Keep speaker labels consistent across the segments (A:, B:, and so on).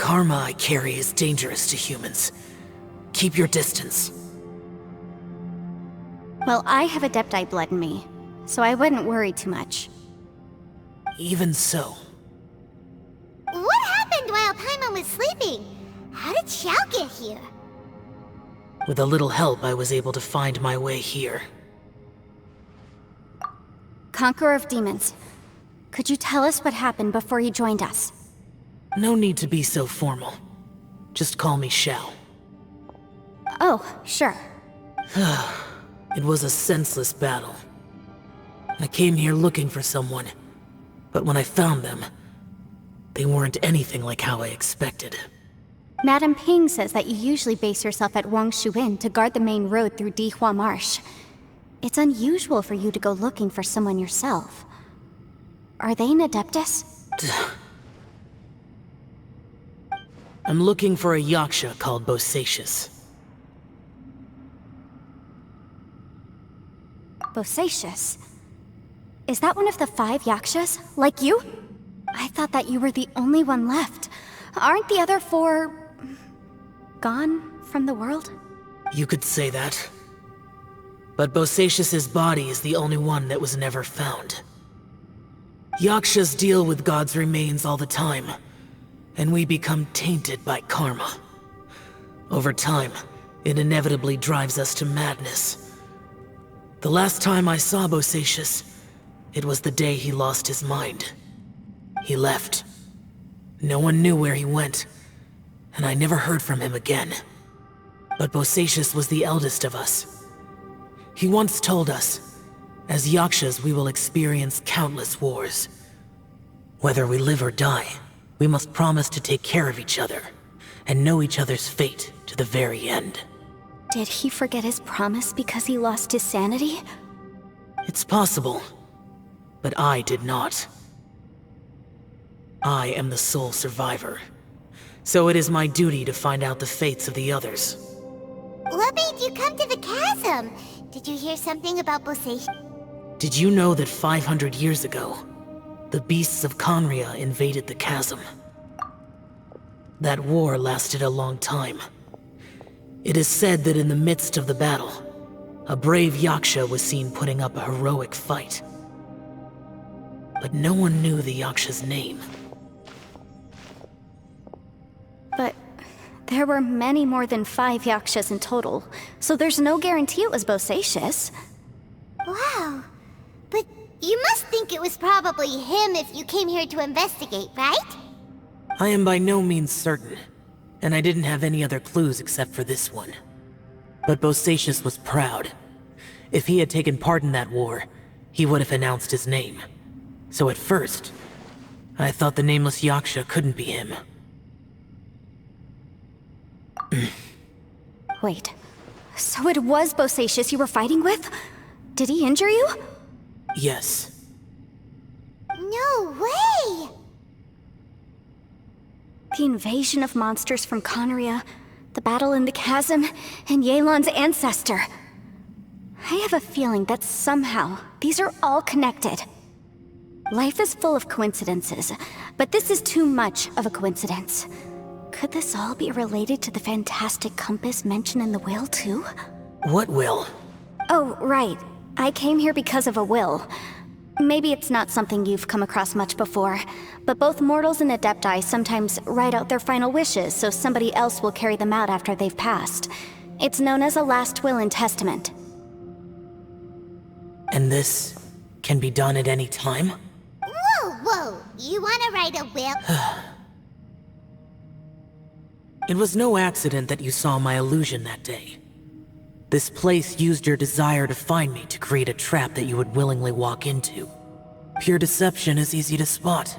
A: karma I carry is dangerous to humans. Keep your distance.
B: Well, I have Adepti blood in me, so I wouldn't worry too much.
A: Even so,
C: What happened while Paimon was sleeping? How did Xiao get here?
A: with a little help, I was able to find my way here.
B: Conqueror of Demons, could you tell us what happened before you joined us?
A: No need to be so formal. Just call me Xiao.
B: Oh, sure.
A: It was a senseless battle. I came here looking for someone, but when I found them, they weren't anything like how I expected.
B: Madame Ping says that you usually base yourself at Wangshu Inn to guard the main road through Dihua Marsh. It's unusual for you to go looking for someone yourself. Are they an Adeptus?
A: I'm looking for a Yaksha called Bosacius.
B: Bosacius? Is that one of the 5 Yakshas, like you? I thought that you were the only one left. Aren't the other 4... gone from the world?
A: You could say that. But Bosacius's body is the only one that was never found. Yakshas deal with God's remains all the time, and we become tainted by karma. Over time, it inevitably drives us to madness. The last time I saw Bosacius, it was the day he lost his mind. He left. No one knew where he went, and I never heard from him again. But Bosacius was the eldest of us. He once told us, as Yakshas we will experience countless wars. Whether we live or die, we must promise to take care of each other, and know each other's fate to the very end.
B: Did he forget his promise because he lost his sanity?
A: It's possible, but I did not. I am the sole survivor, so it is my duty to find out the fates of the others.
C: What made you come to the chasm? Did you hear something about Bosacius?
A: Did you know that 500 years ago, the beasts of Conria invaded the chasm? That war lasted a long time. It is said that in the midst of the battle, a brave Yaksha was seen putting up a heroic fight. But no one knew the Yaksha's name.
B: But there were many more than 5 Yakshas in total, so there's no guarantee it was Bosacius.
C: Wow. But you must think it was probably him if you came here to investigate, right?
A: I am by no means certain, and I didn't have any other clues except for this one. But Bosacius was proud. If he had taken part in that war, he would have announced his name. So at first, I thought the nameless Yaksha couldn't be him.
B: Wait, so it was Bosacius you were fighting with? Did he injure you?
A: Yes.
C: No way!
B: The invasion of monsters from Conria, the battle in the chasm, and Yelan's ancestor. I have a feeling that somehow these are all connected. Life is full of coincidences, but this is too much of a coincidence. Could this all be related to the fantastic compass mentioned in the will, too?
A: What will?
B: Oh, right. I came here because of a will. Maybe it's not something you've come across much before, but both mortals and Adepti sometimes write out their final wishes so somebody else will carry them out after they've passed. It's known as a last will and testament.
A: And this can be done at any time?
C: Whoa! You wanna write a will?
A: It was no accident that you saw my illusion that day. This place used your desire to find me to create a trap that you would willingly walk into. Pure deception is easy to spot,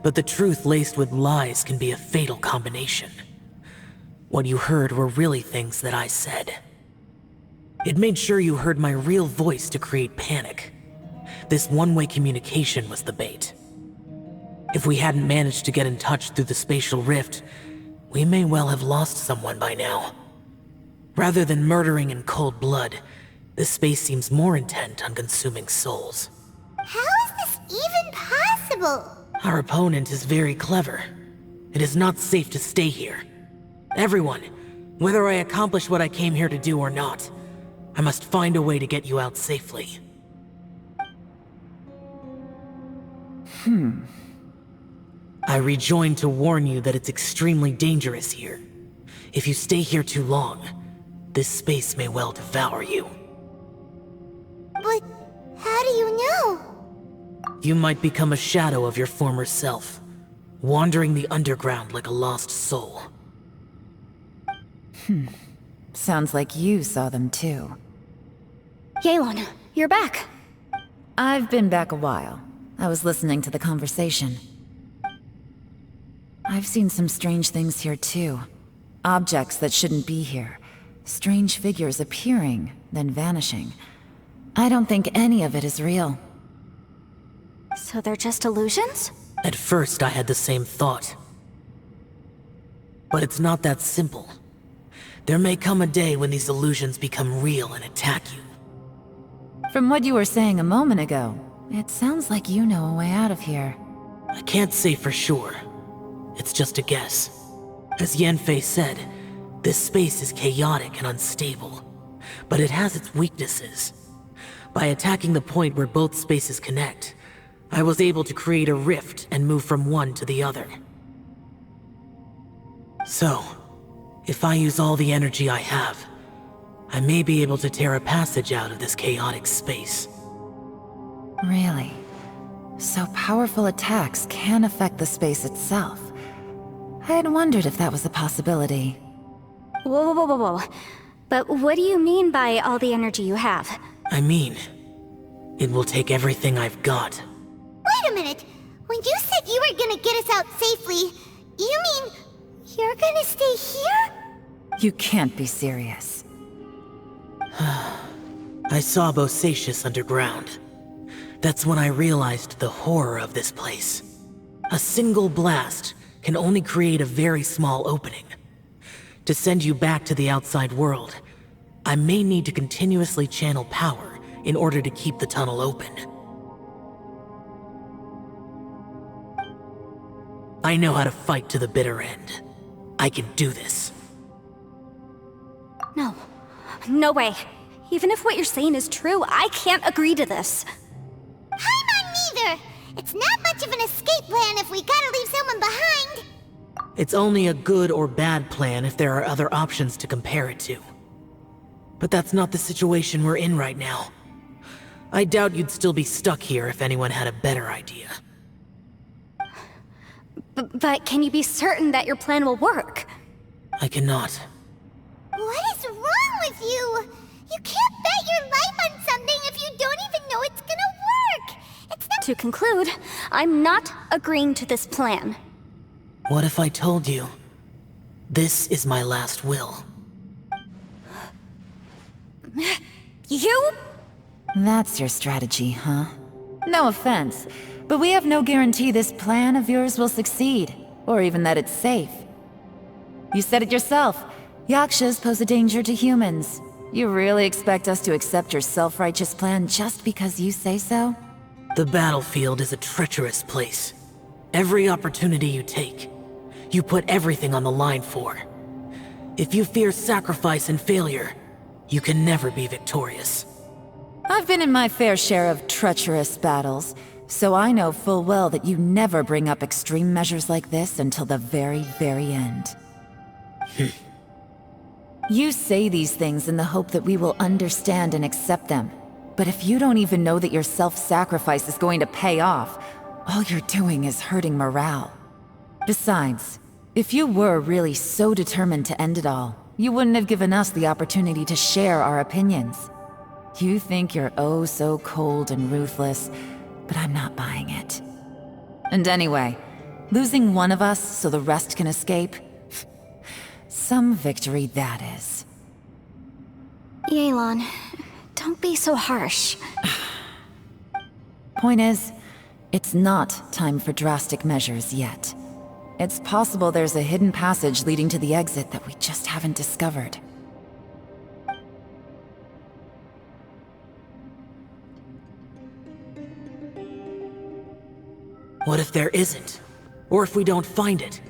A: but the truth laced with lies can be a fatal combination. What you heard were really things that I said. It made sure you heard my real voice to create panic. This one-way communication was the bait. If we hadn't managed to get in touch through the spatial rift, we may well have lost someone by now. Rather than murdering in cold blood, this space seems more intent on consuming souls.
C: How is this even possible?
A: Our opponent is very clever. It is not safe to stay here. Everyone, whether I accomplish what I came here to do or not, I must find a way to get you out safely. I rejoined to warn you that it's extremely dangerous here. If you stay here too long, this space may well devour you.
C: But how do you know?
A: You might become a shadow of your former self, wandering the underground like a lost soul.
D: Sounds like you saw them too.
B: Yelan, you're back.
D: I've been back a while. I was listening to the conversation. I've seen some strange things here too. Objects that shouldn't be here. Strange figures appearing, then vanishing. I don't think any of it is real.
B: So they're just illusions?
A: At first, I had the same thought. But it's not that simple. There may come a day when these illusions become real and attack you.
D: From what you were saying a moment ago, it sounds like you know a way out of here.
A: I can't say for sure. It's just a guess. As Yanfei said, this space is chaotic and unstable, but it has its weaknesses. By attacking the point where both spaces connect, I was able to create a rift and move from one to the other. So, if I use all the energy I have, I may be able to tear a passage out of this chaotic space.
D: Really? So powerful attacks can affect the space itself. I had wondered if that was a possibility.
B: Whoa, whoa, whoa, whoa, whoa. But what do you mean by all the energy you have?
A: I mean, it will take everything I've got.
C: Wait a minute. When you said you were gonna get us out safely, you mean you're gonna stay here?
D: You can't be serious.
A: I saw Bosacius underground. That's when I realized the horror of this place. A single blast can only create a very small opening. To send you back to the outside world, I may need to continuously channel power in order to keep the tunnel open. I know how to fight to the bitter end. I can do this.
B: No. No way. Even if what you're saying is true, I can't agree to this.
C: I'm not neither. It's not much of an escape plan if we gotta leave someone behind.
A: It's only a good or bad plan if there are other options to compare it to. But that's not the situation we're in right now. I doubt you'd still be stuck here if anyone had a better idea.
B: But can you be certain that your plan will work?
A: I cannot.
C: What is wrong with you? You can't bet your life on something if you don't even know it's gonna work. It's not—
B: To conclude, I'm not agreeing to this plan.
A: What if I told you, this is my last will?
B: You?
D: That's your strategy, huh? No offense, but we have no guarantee this plan of yours will succeed, or even that it's safe. You said it yourself. Yakshas pose a danger to humans. You really expect us to accept your self-righteous plan just because you say so?
A: The battlefield is a treacherous place. Every opportunity you take, you put everything on the line for. If you fear sacrifice and failure, you can never be victorious.
D: I've been in my fair share of treacherous battles, so I know full well that you never bring up extreme measures like this until the very, very end. You say these things in the hope that we will understand and accept them. But if you don't even know that your self-sacrifice is going to pay off, all you're doing is hurting morale. Besides, if you were really so determined to end it all, you wouldn't have given us the opportunity to share our opinions. You think you're oh so cold and ruthless, but I'm not buying it. And anyway, losing one of us so the rest can escape? Some victory that is.
B: Yelan, don't be so harsh.
D: Point is, it's not time for drastic measures yet. It's possible there's a hidden passage leading to the exit that we just haven't discovered.
A: What if there isn't? Or if we don't find it?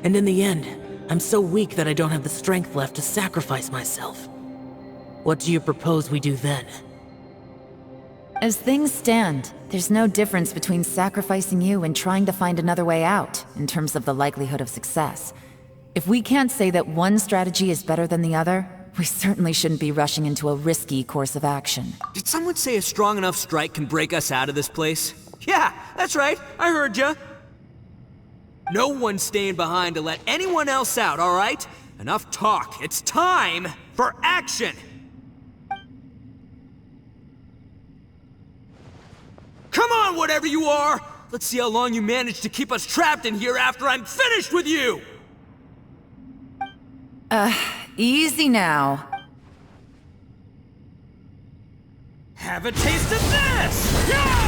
A: and in the end, I'm so weak that I don't have the strength left to sacrifice myself. What do you propose we do then?
D: As things stand, there's no difference between sacrificing you and trying to find another way out, in terms of the likelihood of success. If we can't say that one strategy is better than the other, we certainly shouldn't be rushing into a risky course of action.
E: Did someone say a strong enough strike can break us out of this place? Yeah, that's right, I heard ya. No one's staying behind to let anyone else out, alright? Enough talk, it's time for action! Come on, whatever you are! Let's see how long you manage to keep us trapped in here after I'm finished with you!
D: Easy now.
E: Have a taste of this! Yeah!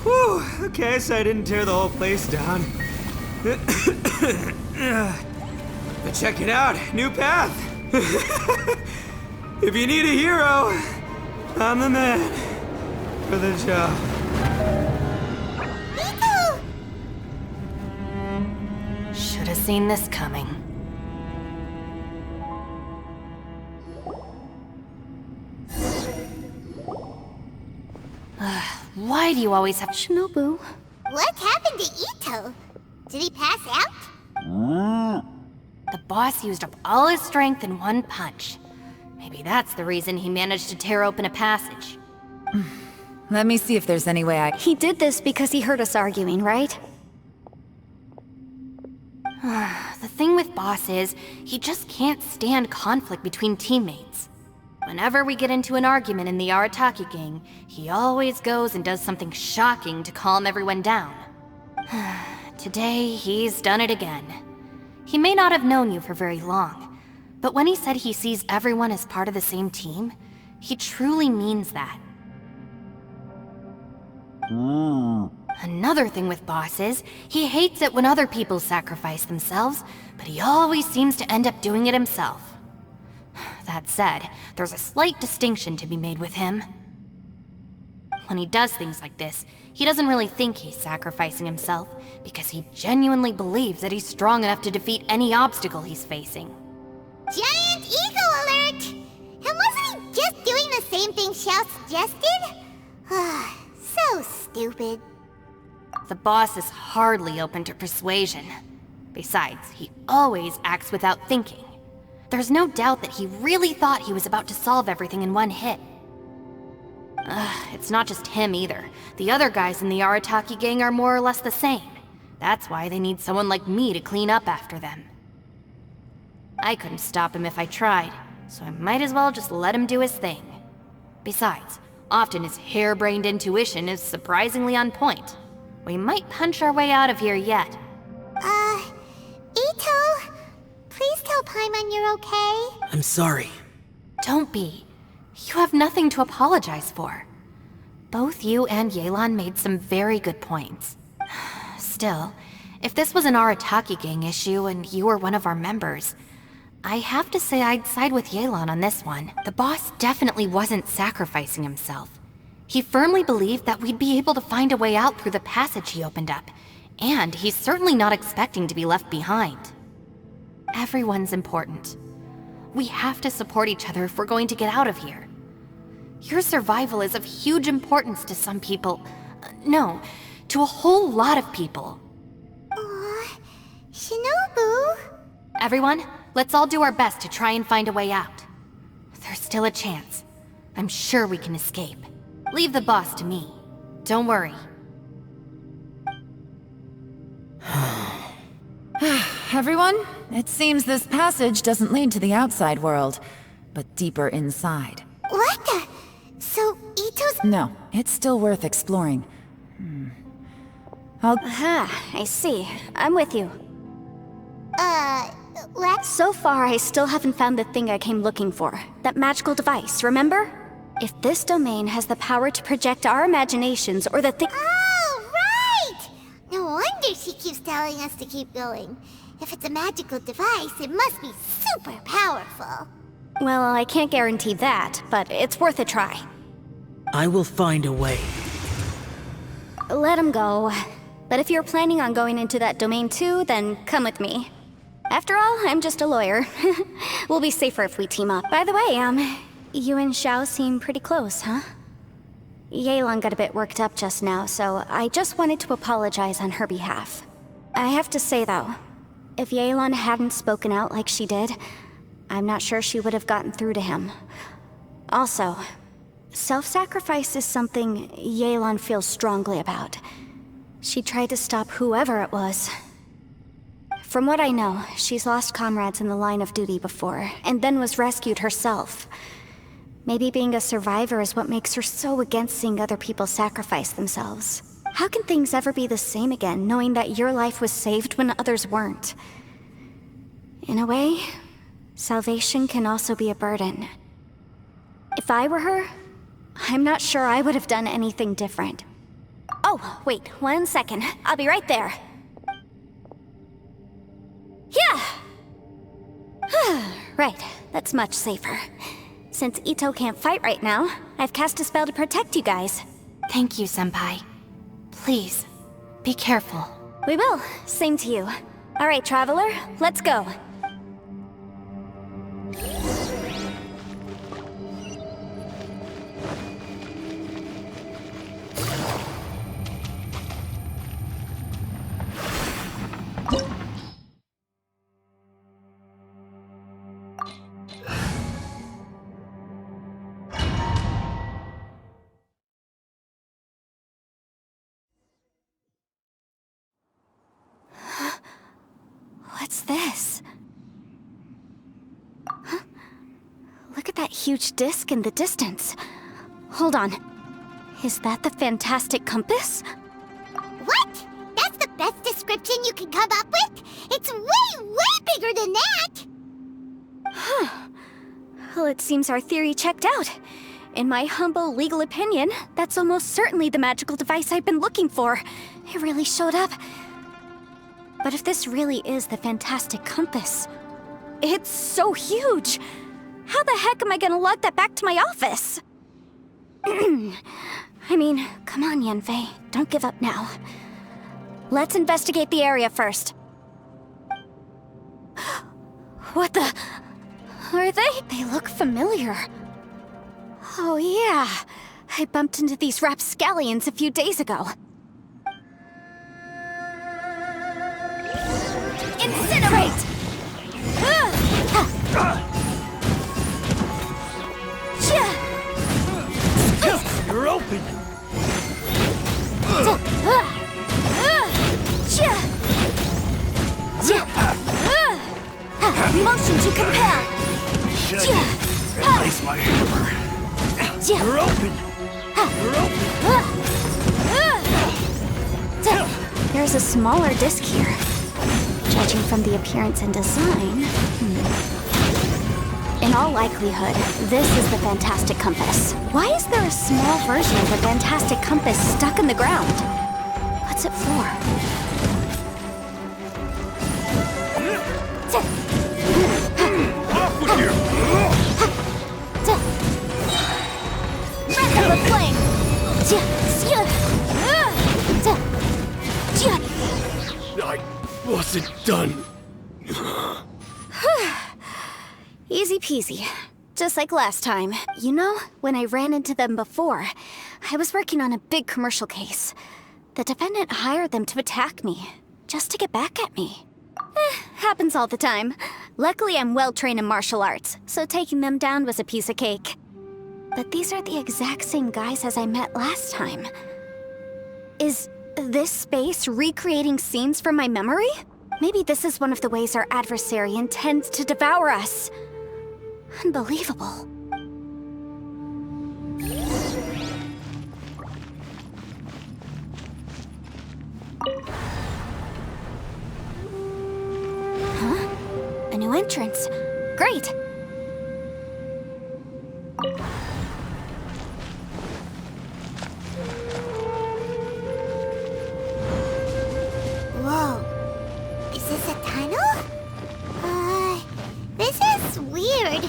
E: Whew, okay, so I didn't tear the whole place down. But check it out, new path! If you need a hero, I'm the man for the job.
C: Ito!
B: Should have seen this coming. Why do you always have Shinobu?
C: What happened to Ito? Did he pass out?
B: The boss used up all his strength in one punch. Maybe that's the reason he managed to tear open a passage.
D: Let me see if there's any way I...
B: He did this because he heard us arguing, right? The thing with Boss is, he just can't stand conflict between teammates. Whenever we get into an argument in the Arataki gang, he always goes and does something shocking to calm everyone down. Today, he's done it again. He may not have known you for very long, but when he said he sees everyone as part of the same team, he truly means that. Another thing with Boss is, he hates it when other people sacrifice themselves, but he always seems to end up doing it himself. That said, there's a slight distinction to be made with him. When he does things like this, he doesn't really think he's sacrificing himself, because he genuinely believes that he's strong enough to defeat any obstacle he's facing.
C: Giant ego alert! And wasn't he just doing the same thing Xiao suggested? So stupid.
B: The boss is hardly open to persuasion. Besides, he always acts without thinking. There's no doubt that he really thought he was about to solve everything in one hit. It's not just him either. The other guys in the Arataki gang are more or less the same. That's why they need someone like me to clean up after them. I couldn't stop him if I tried, so I might as well just let him do his thing. Besides, often his harebrained intuition is surprisingly on point. We might punch our way out of here yet.
C: Ito, please tell Paimon you're okay.
A: I'm sorry.
B: Don't be. You have nothing to apologize for. Both you and Yelan made some very good points. Still, if this was an Arataki gang issue and you were one of our members, I have to say I'd side with Yelan on this one. The boss definitely wasn't sacrificing himself. He firmly believed that we'd be able to find a way out through the passage he opened up, and he's certainly not expecting to be left behind. Everyone's important. We have to support each other if we're going to get out of here. Your survival is of huge importance to some people. No, to a whole lot of people.
C: Aw, Shinobu.
B: Everyone, let's all do our best to try and find a way out. There's still a chance. I'm sure we can escape. Leave the boss to me. Don't worry.
D: Everyone, it seems this passage doesn't lead to the outside world, but deeper inside.
C: What the? So, Ito's...
D: No, it's still worth exploring.
B: Aha, I see. I'm with you.
C: let's...
B: So far, I still haven't found the thing I came looking for. That magical device, remember? If this domain has the power to project our imaginations or the thing...
C: Oh, right! No wonder she keeps telling us to keep going. If it's a magical device, it must be super powerful.
B: Well, I can't guarantee that, but it's worth a try.
A: I will find a way.
B: Let him go. But if you're planning on going into that domain too, then come with me. After all, I'm just a lawyer. We'll be safer if we team up. By the way, you and Xiao seem pretty close, huh? Yelan got a bit worked up just now, so I just wanted to apologize on her behalf. I have to say though, if Yelan hadn't spoken out like she did, I'm not sure she would have gotten through to him. Also, self-sacrifice is something Yelan feels strongly about. She tried to stop whoever it was. From what I know, she's lost comrades in the line of duty before, and then was rescued herself. Maybe being a survivor is what makes her so against seeing other people sacrifice themselves. How can things ever be the same again, knowing that your life was saved when others weren't? In a way, salvation can also be a burden. If I were her, I'm not sure I would have done anything different. Oh, wait, 1 second. I'll be right there. Yeah! Right, that's much safer. Since Ito can't fight right now, I've cast a spell to protect you guys.
F: Thank you, Senpai. Please, be careful.
B: We will. Same to you. Alright, Traveler, let's go. What's this? Huh? Look at that huge disc in the distance. Hold on. Is that the fantastic compass?
C: What? That's the best description you can come up with? It's way, way bigger than that!
B: Well, it seems our theory checked out. In my humble legal opinion, that's almost certainly the magical device I've been looking for. It really showed up. But if this really is the fantastic compass, it's so huge! How the heck am I gonna lug that back to my office? I mean, come on, Yanfei. Don't give up now. Let's investigate the area first. What the... Are they? They look familiar. Oh yeah, I bumped into these rapscallions a few days ago. Incinerate!
E: You're open!
B: Motion to compel!
E: Should replace my hammer. You're open! You're open!
B: There's a smaller disc here. Judging from the appearance and design... In all likelihood, this is the Fantastic Compass. Why is there a small version of the Fantastic Compass stuck in the ground? What's it for?
E: Off with you!
B: Breath of the flame!
E: I wasn't done.
B: Easy peasy. Just like last time. You know, when I ran into them before, I was working on a big commercial case. The defendant hired them to attack me, just to get back at me. Happens all the time. Luckily, I'm well-trained in martial arts, so taking them down was a piece of cake. But these are the exact same guys as I met last time. Is this space recreating scenes from my memory? Maybe this is one of the ways our adversary intends to devour us. Unbelievable. Huh? A new entrance. Great!
C: Whoa. Is this a tunnel? This is weird.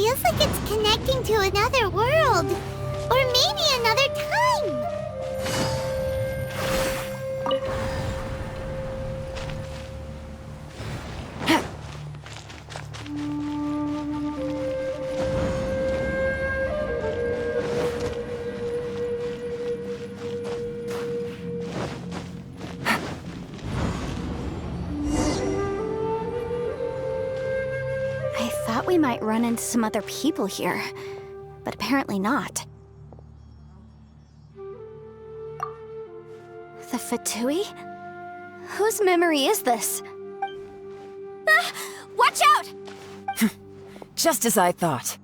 C: feels like it's connecting to another world. Or maybe another time.
B: I thought we might run into some other people here, but apparently not. The Fatui? Whose memory is this? Ah! Watch out!
D: Just as I thought.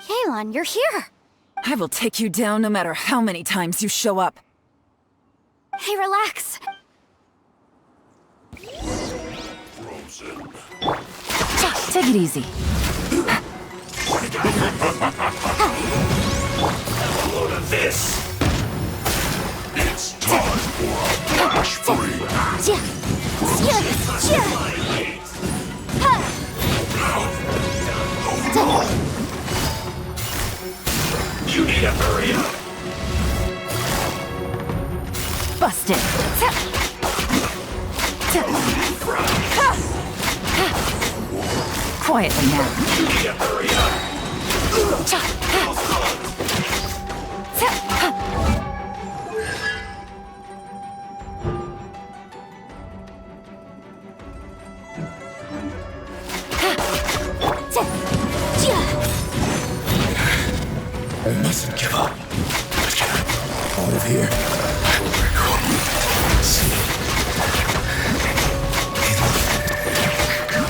B: Yelan, you're here!
D: I will take you down no matter how many times you show up.
B: Hey, relax!
D: Take it easy.
G: Load of this. It's time for a flash freak. You need to hurry up.
D: Busted. Quietly now.
G: You need to hurry up. I mustn't give up. Out of here. I will recall. See.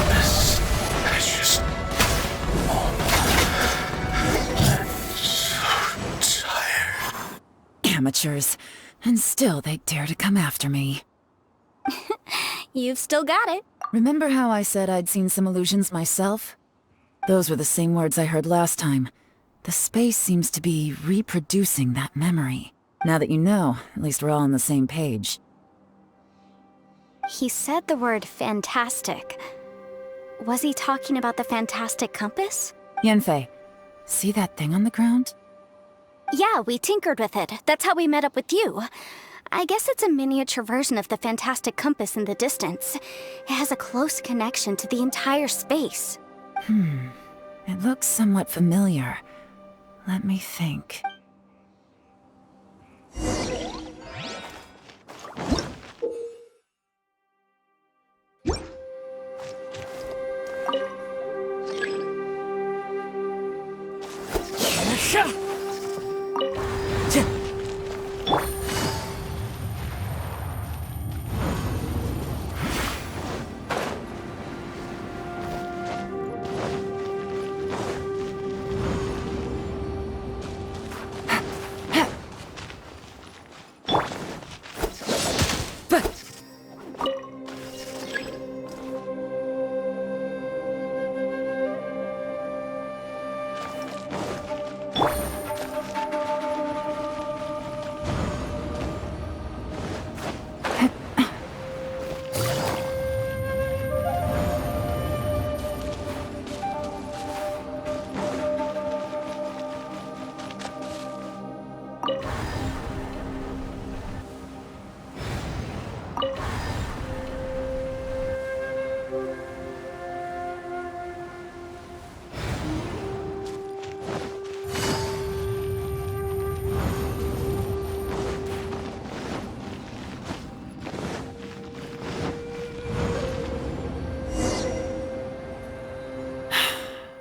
G: This. I just. I'm so tired.
D: Amateurs. And still they dare to come after me.
B: You've still got it.
D: Remember how I said I'd seen some illusions myself? Those were the same words I heard last time. The space seems to be reproducing that memory. Now that you know, at least we're all on the same page.
B: He said the word fantastic. Was he talking about the fantastic compass?
D: Yanfei, see that thing on the ground?
B: Yeah, we tinkered with it. That's how we met up with you. I guess it's a miniature version of the fantastic compass in the distance. It has a close connection to the entire space.
D: It looks somewhat familiar. Let me think.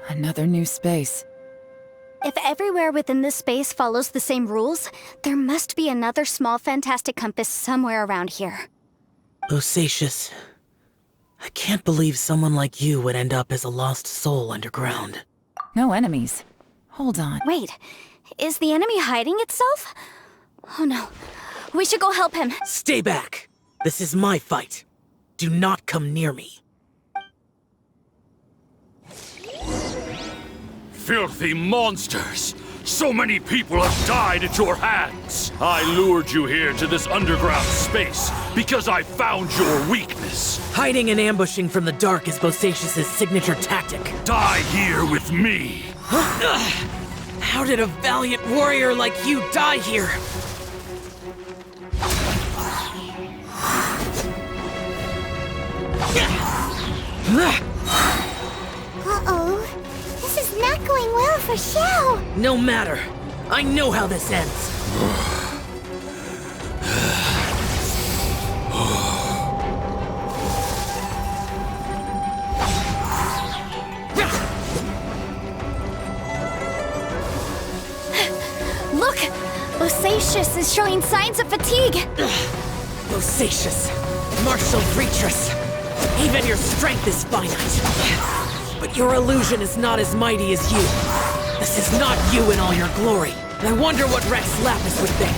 D: Another new space.
B: If everywhere within this space follows the same rules, there must be another small fantastic compass somewhere around here.
A: Bosacius, I can't believe someone like you would end up as a lost soul underground.
D: No enemies. Hold on.
B: Wait, is the enemy hiding itself? Oh no, we should go help him.
A: Stay back! This is my fight. Do not come near me.
G: Filthy monsters!
H: So many people have died at your hands. I lured you here to this underground space because I found your weakness.
A: Hiding and ambushing from the dark is Bosacius' signature tactic.
H: Die here with me.
A: How did a valiant warrior like you die here?
C: Uh-oh. This is not going well for Xiao.
A: No matter. I know how this ends.
B: Look! Bosacius is showing signs of fatigue!
A: Bosacius, martial Retris. Even your strength is finite. But your illusion is not as mighty as you. This is not you in all your glory. And I wonder what Rex Lapis would think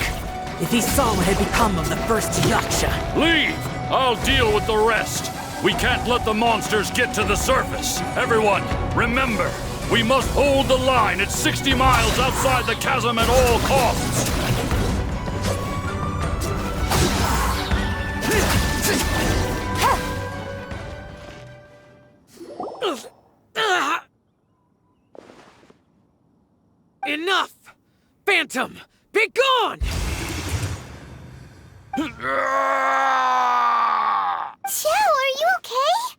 A: if he saw what had become of the first Yaksha.
H: Leave! I'll deal with the rest. We can't let the monsters get to the surface. Everyone, remember, we must hold the line at 60 miles outside the chasm at all costs.
A: Enough! Phantom, be gone!
C: Xiao, are you okay?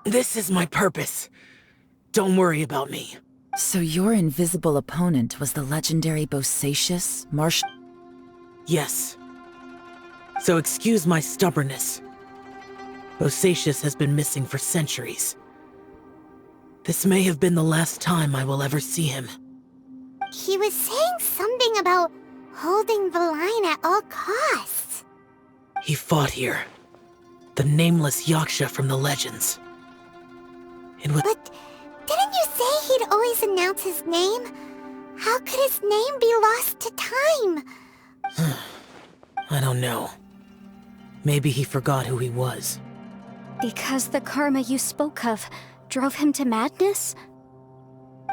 A: This is my purpose. Don't worry about me.
D: So your invisible opponent was the legendary Bosacius, martial...
A: Yes. So excuse my stubbornness. Bosacius has been missing for centuries. This may have been the last time I will ever see him.
C: He was saying something about holding the line at all costs.
A: He fought here. The nameless Yaksha from the legends. And with...
C: But didn't you say he'd always announce his name? How could his name be lost to time?
A: I don't know. Maybe he forgot who he was.
B: Because the karma you spoke of drove him to madness?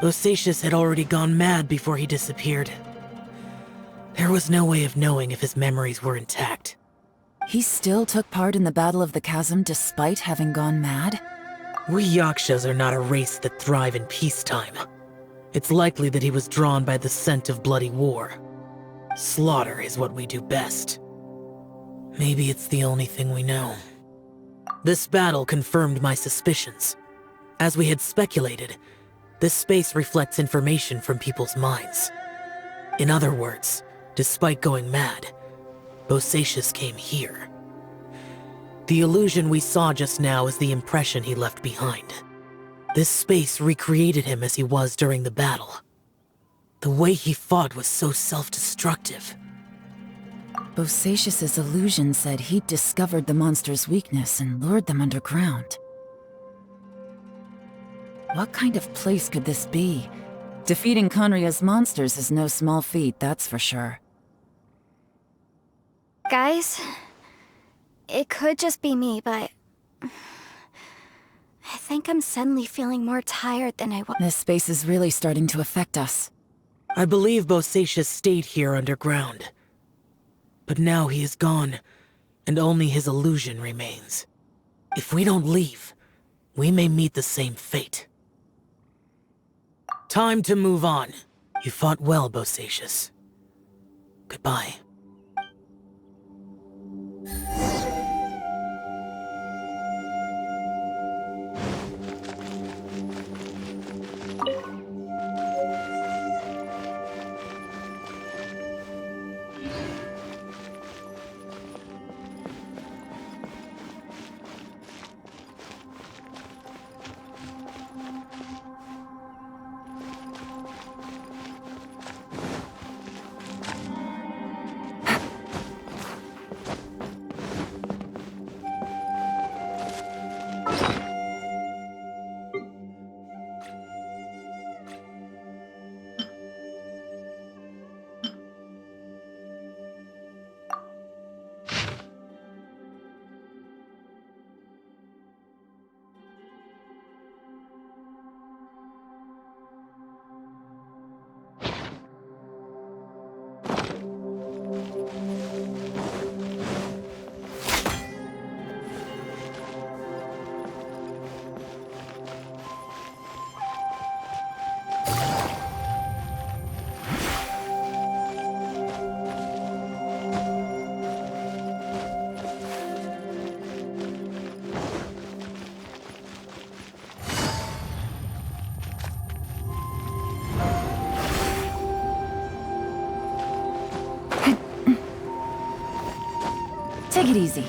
A: Bosacius had already gone mad before he disappeared. There was no way of knowing if his memories were intact.
D: He still took part in the Battle of the Chasm despite having gone mad?
A: We Yakshas are not a race that thrive in peacetime. It's likely that he was drawn by the scent of bloody war. Slaughter is what we do best. Maybe it's the only thing we know. This battle confirmed my suspicions. As we had speculated, this space reflects information from people's minds. In other words, despite going mad, Bosacius came here. The illusion we saw just now is the impression he left behind. This space recreated him as he was during the battle. The way he fought was so self-destructive.
D: Bosacius' illusion said he'd discovered the monster's weakness and lured them underground. What kind of place could this be? Defeating Conria's monsters is no small feat, that's for sure.
B: Guys, it could just be me, but... I think I'm suddenly feeling more tired than I was.
D: This space is really starting to affect us.
A: I believe Bosacius stayed here underground. But now he is gone, and only his illusion remains. If we don't leave, we may meet the same fate. Time to move on. You fought well, Bosacius. Goodbye.
D: Take it easy.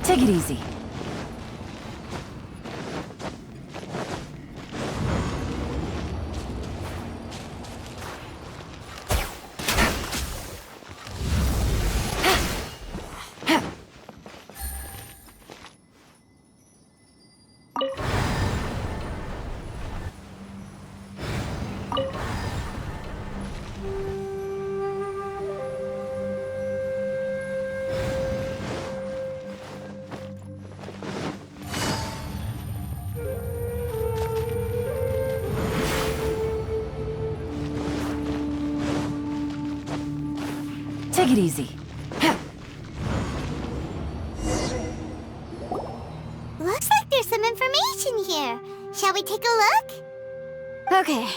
D: Take it easy. Take it easy.
C: Looks like there's some information here. Shall we take a look?
B: Okay.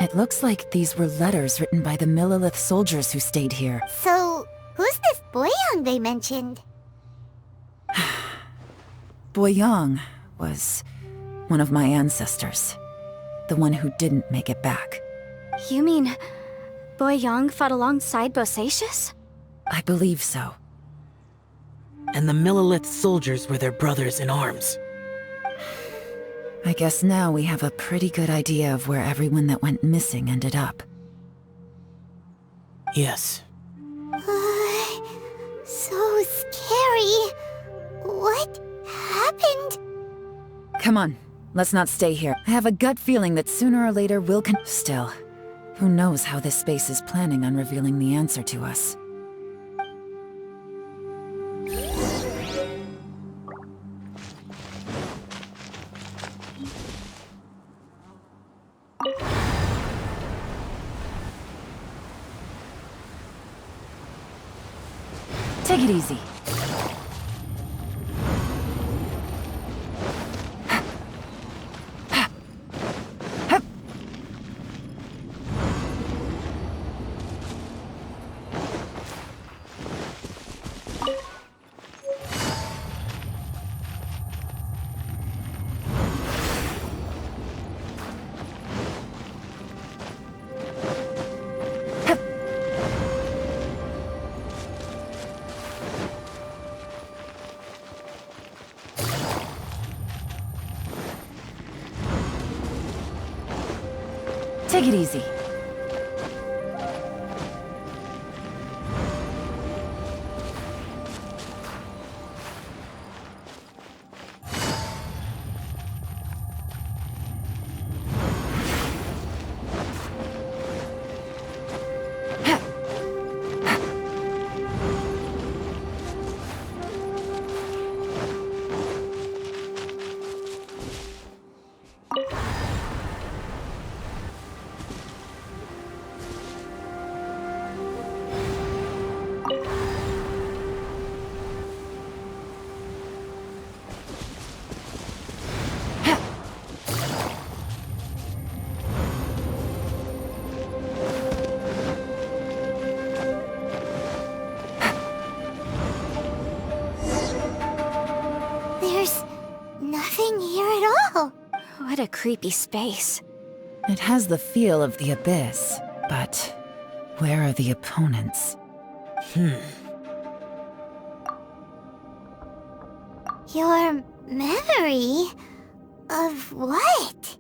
D: It looks like these were letters written by the Millelith soldiers who stayed here.
C: So, who's this Boyang they mentioned?
D: Boyang was one of my ancestors. The one who didn't make it back.
B: You mean Boyang fought alongside Bosacius?
D: I believe so.
A: And the Millelith soldiers were their brothers in arms.
D: I guess now we have a pretty good idea of where everyone that went missing ended up.
A: Yes.
C: So scary. What happened?
D: Come on, let's not stay here. I have a gut feeling that sooner or later we'll Still, who knows how this space is planning on revealing the answer to us. Take it easy. Take it easy.
C: There's nothing here at all.
B: What a creepy space.
D: It has the feel of the Abyss, but where are the opponents?
C: Your memory of what?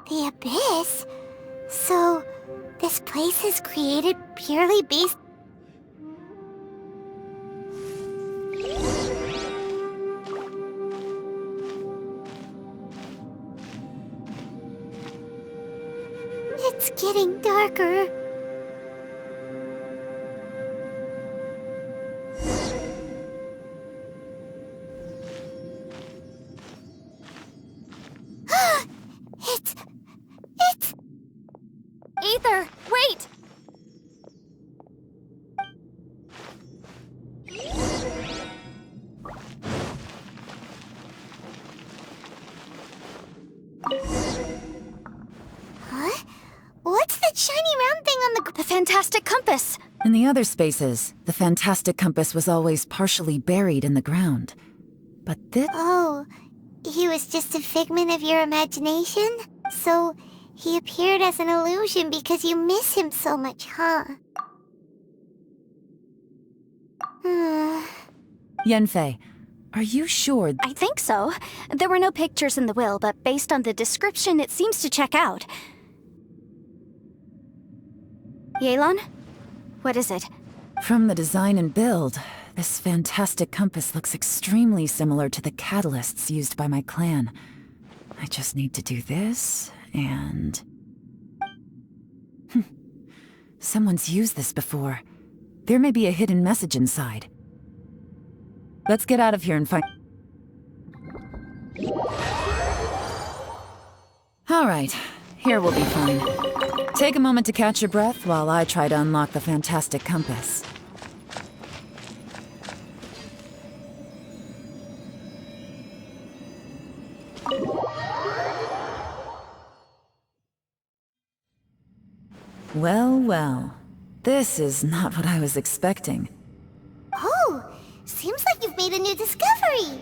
C: The Abyss? So, this place is created purely based... It's getting darker. It's...
B: Aether, wait! fantastic compass.
D: In the other spaces, the fantastic compass was always partially buried in the ground. But this...
C: Oh, he was just a figment of your imagination? So, he appeared as an illusion because you miss him so much, huh?
D: Yanfei, are you sure...
B: I think so. There were no pictures in the will, but based on the description, it seems to check out. Yelan? What is it?
D: From the design and build, this fantastic compass looks extremely similar to the catalysts used by my clan. I just need to do this, and... Someone's used this before. There may be a hidden message inside. Let's get out of here and find... Alright, here we'll be fine. Take a moment to catch your breath while I try to unlock the fantastic compass. Well, well. This is not what I was expecting.
C: Oh, seems like you've made a new discovery.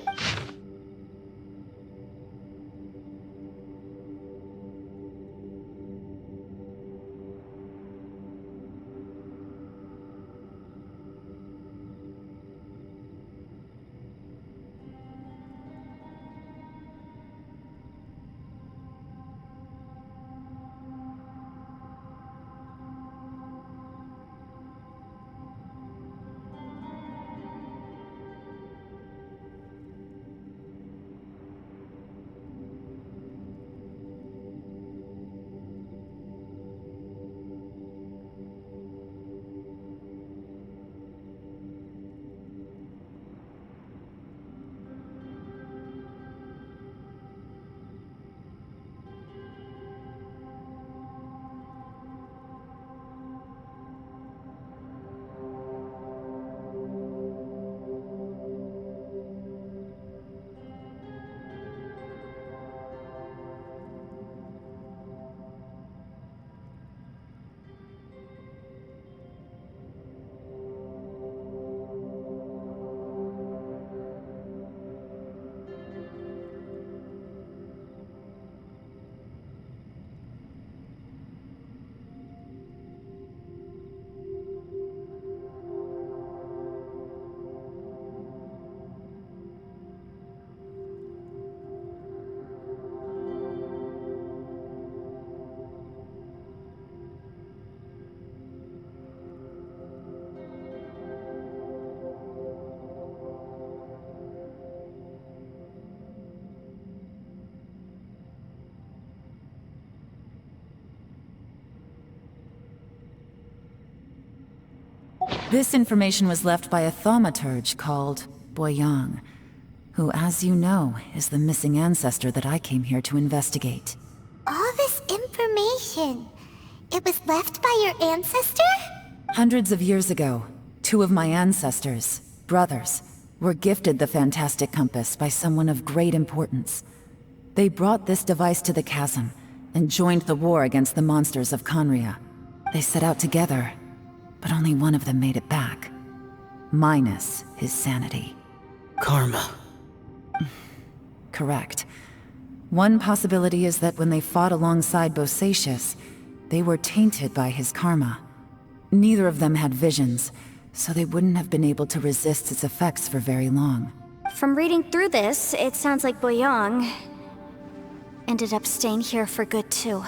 D: This information was left by a thaumaturge called Boyang, who, as you know, is the missing ancestor that I came here to investigate.
C: All this information, it was left by your ancestor?
D: Hundreds of years ago, two of my ancestors, brothers, were gifted the fantastic compass by someone of great importance. They brought this device to the chasm and joined the war against the monsters of Conria. They set out together, but only one of them made it back. Minus his sanity.
A: Karma.
D: Correct. One possibility is that when they fought alongside Bosacius, they were tainted by his karma. Neither of them had visions, so they wouldn't have been able to resist its effects for very long.
B: From reading through this, it sounds like Boyang ended up staying here for good too.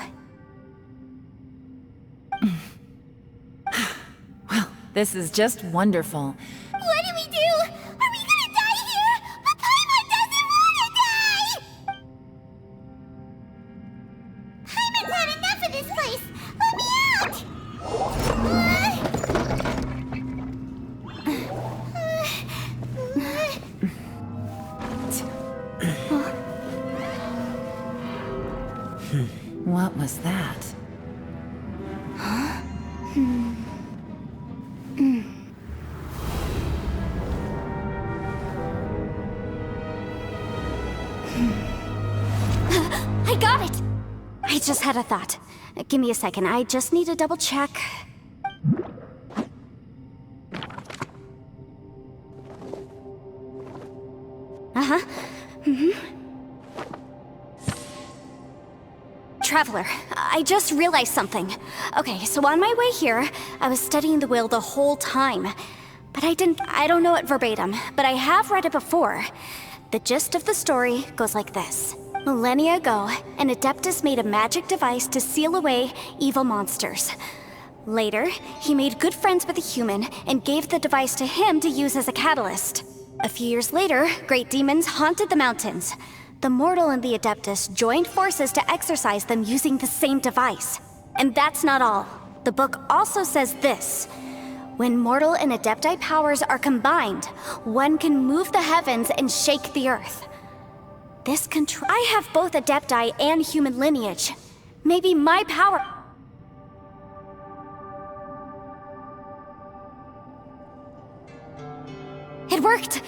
D: Well, this is just wonderful.
C: What do we do? Are we gonna die here? But Paimon doesn't wanna die! Paimon's had enough of this place! Let me out!
D: What was that?
B: I got it! I just had a thought. Give me a second, I just need to double check. Traveler, I just realized something. Okay, so on my way here, I was studying the will the whole time. But I don't know it verbatim, but I have read it before. The gist of the story goes like this. Millennia ago, an Adeptus made a magic device to seal away evil monsters. Later, he made good friends with a human and gave the device to him to use as a catalyst. A few years later, great demons haunted the mountains. The mortal and the Adeptus joined forces to exorcise them using the same device. And that's not all. The book also says this. When mortal and Adepti powers are combined, one can move the heavens and shake the earth. I have both Adepti and human lineage. Maybe my power... It worked!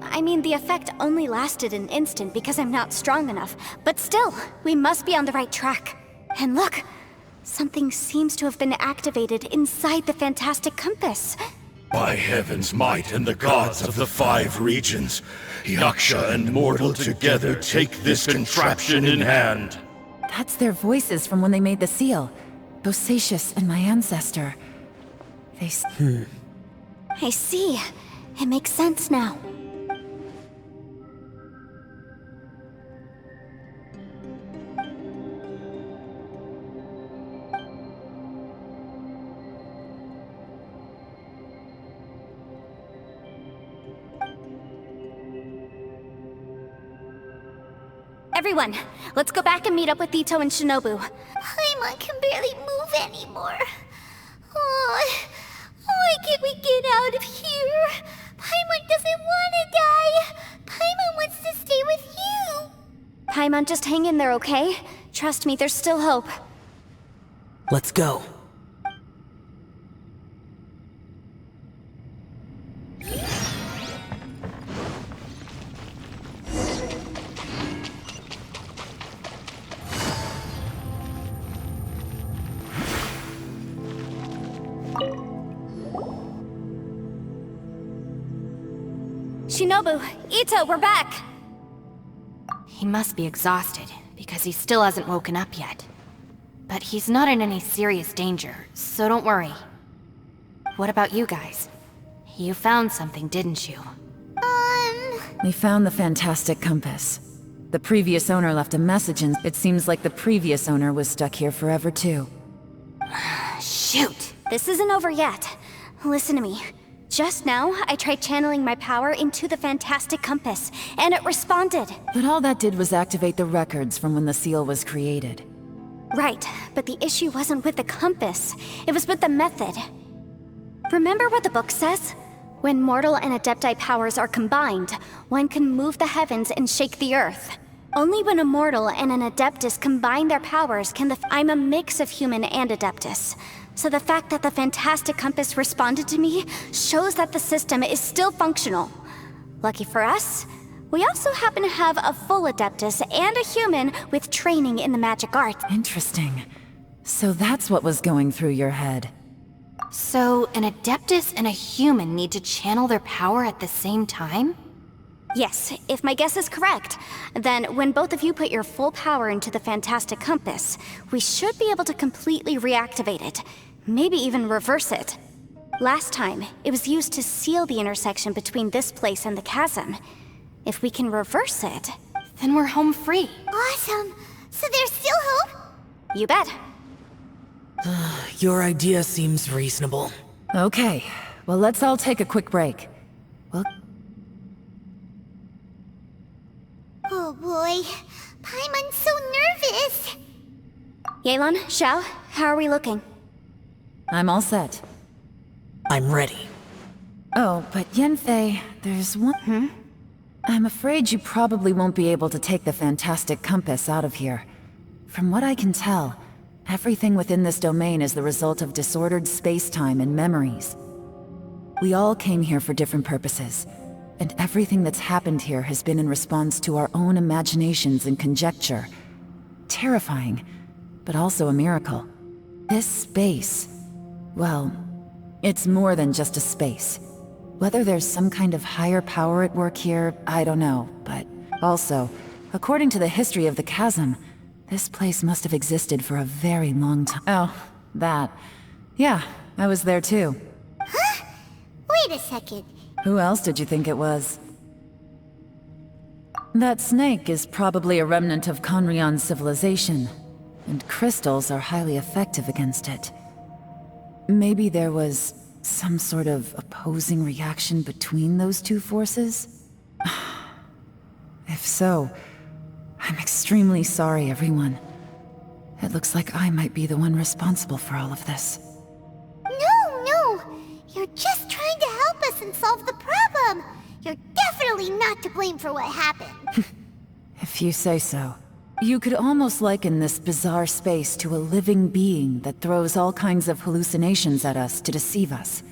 B: I mean, the effect only lasted an instant because I'm not strong enough, but still, we must be on the right track. And look, something seems to have been activated inside the Fantastic Compass.
G: By heaven's might and the gods of the 5 regions, Yaksha and mortal together take this contraption in hand.
D: That's their voices from when they made the seal. Bosacius and my ancestor.
B: I see. It makes sense now. Everyone, let's go back and meet up with Ito and Shinobu.
C: Paimon can barely move anymore. Oh, why can't we get out of here? Paimon doesn't want to die. Paimon wants to stay with you.
B: Paimon, just hang in there, okay? Trust me, there's still hope.
A: Let's go.
B: Shinobu, Ito, we're back!
F: He must be exhausted, because he still hasn't woken up yet. But he's not in any serious danger, so don't worry. What about you guys? You found something, didn't you?
D: We found the Fantastic Compass. The previous owner left a message and it seems like the previous owner was stuck here forever too.
F: Shoot!
B: This isn't over yet. Listen to me. Just now, I tried channeling my power into the Fantastic Compass, and it responded.
D: But all that did was activate the records from when the seal was created.
B: Right, but the issue wasn't with the compass. It was with the method. Remember what the book says? When mortal and Adepti powers are combined, one can move the heavens and shake the earth. Only when a mortal and an Adeptus combine their powers can I'm a mix of human and Adeptus. So the fact that the Fantastic Compass responded to me shows that the system is still functional. Lucky for us, we also happen to have a full Adeptus and a human with training in the magic arts.
D: Interesting. So that's what was going through your head.
F: So, an Adeptus and a human need to channel their power at the same time?
B: Yes, if my guess is correct, then when both of you put your full power into the Fantastic Compass, we should be able to completely reactivate it, maybe even reverse it. Last time, it was used to seal the intersection between this place and the chasm. If we can reverse it,
F: Then we're home free.
C: Awesome. So there's still hope?
B: you bet.
A: Your idea seems reasonable.
D: Okay, well let's all take a quick break. Well,
C: Oh boy. Paimon's so nervous.
B: Yelan, Xiao, how are we looking?
D: I'm all set.
A: I'm ready.
D: Oh, but Yanfei, there's one... I'm afraid you probably won't be able to take the Fantastic Compass out of here. From what I can tell, everything within this domain is the result of disordered space-time and memories. We all came here for different purposes, and everything that's happened here has been in response to our own imaginations and conjecture. Terrifying, but also a miracle. This space, well, it's more than just a space. Whether there's some kind of higher power at work here, I don't know, but also, according to the history of the chasm, this place must have existed for a very long time. Oh, that. Yeah, I was there too.
C: Huh? Wait a second.
D: Who else did you think it was? That snake is probably a remnant of Conrian's civilization, and crystals are highly effective against it. Maybe there was some sort of opposing reaction between those two forces? If so, I'm extremely sorry, everyone. It looks like I might be the one responsible for all of this.
C: No. You're just trying to help us and solve the problem. You're definitely not to blame for what happened.
D: If you say so. You could almost liken this bizarre space to a living being that throws all kinds of hallucinations at us to deceive us.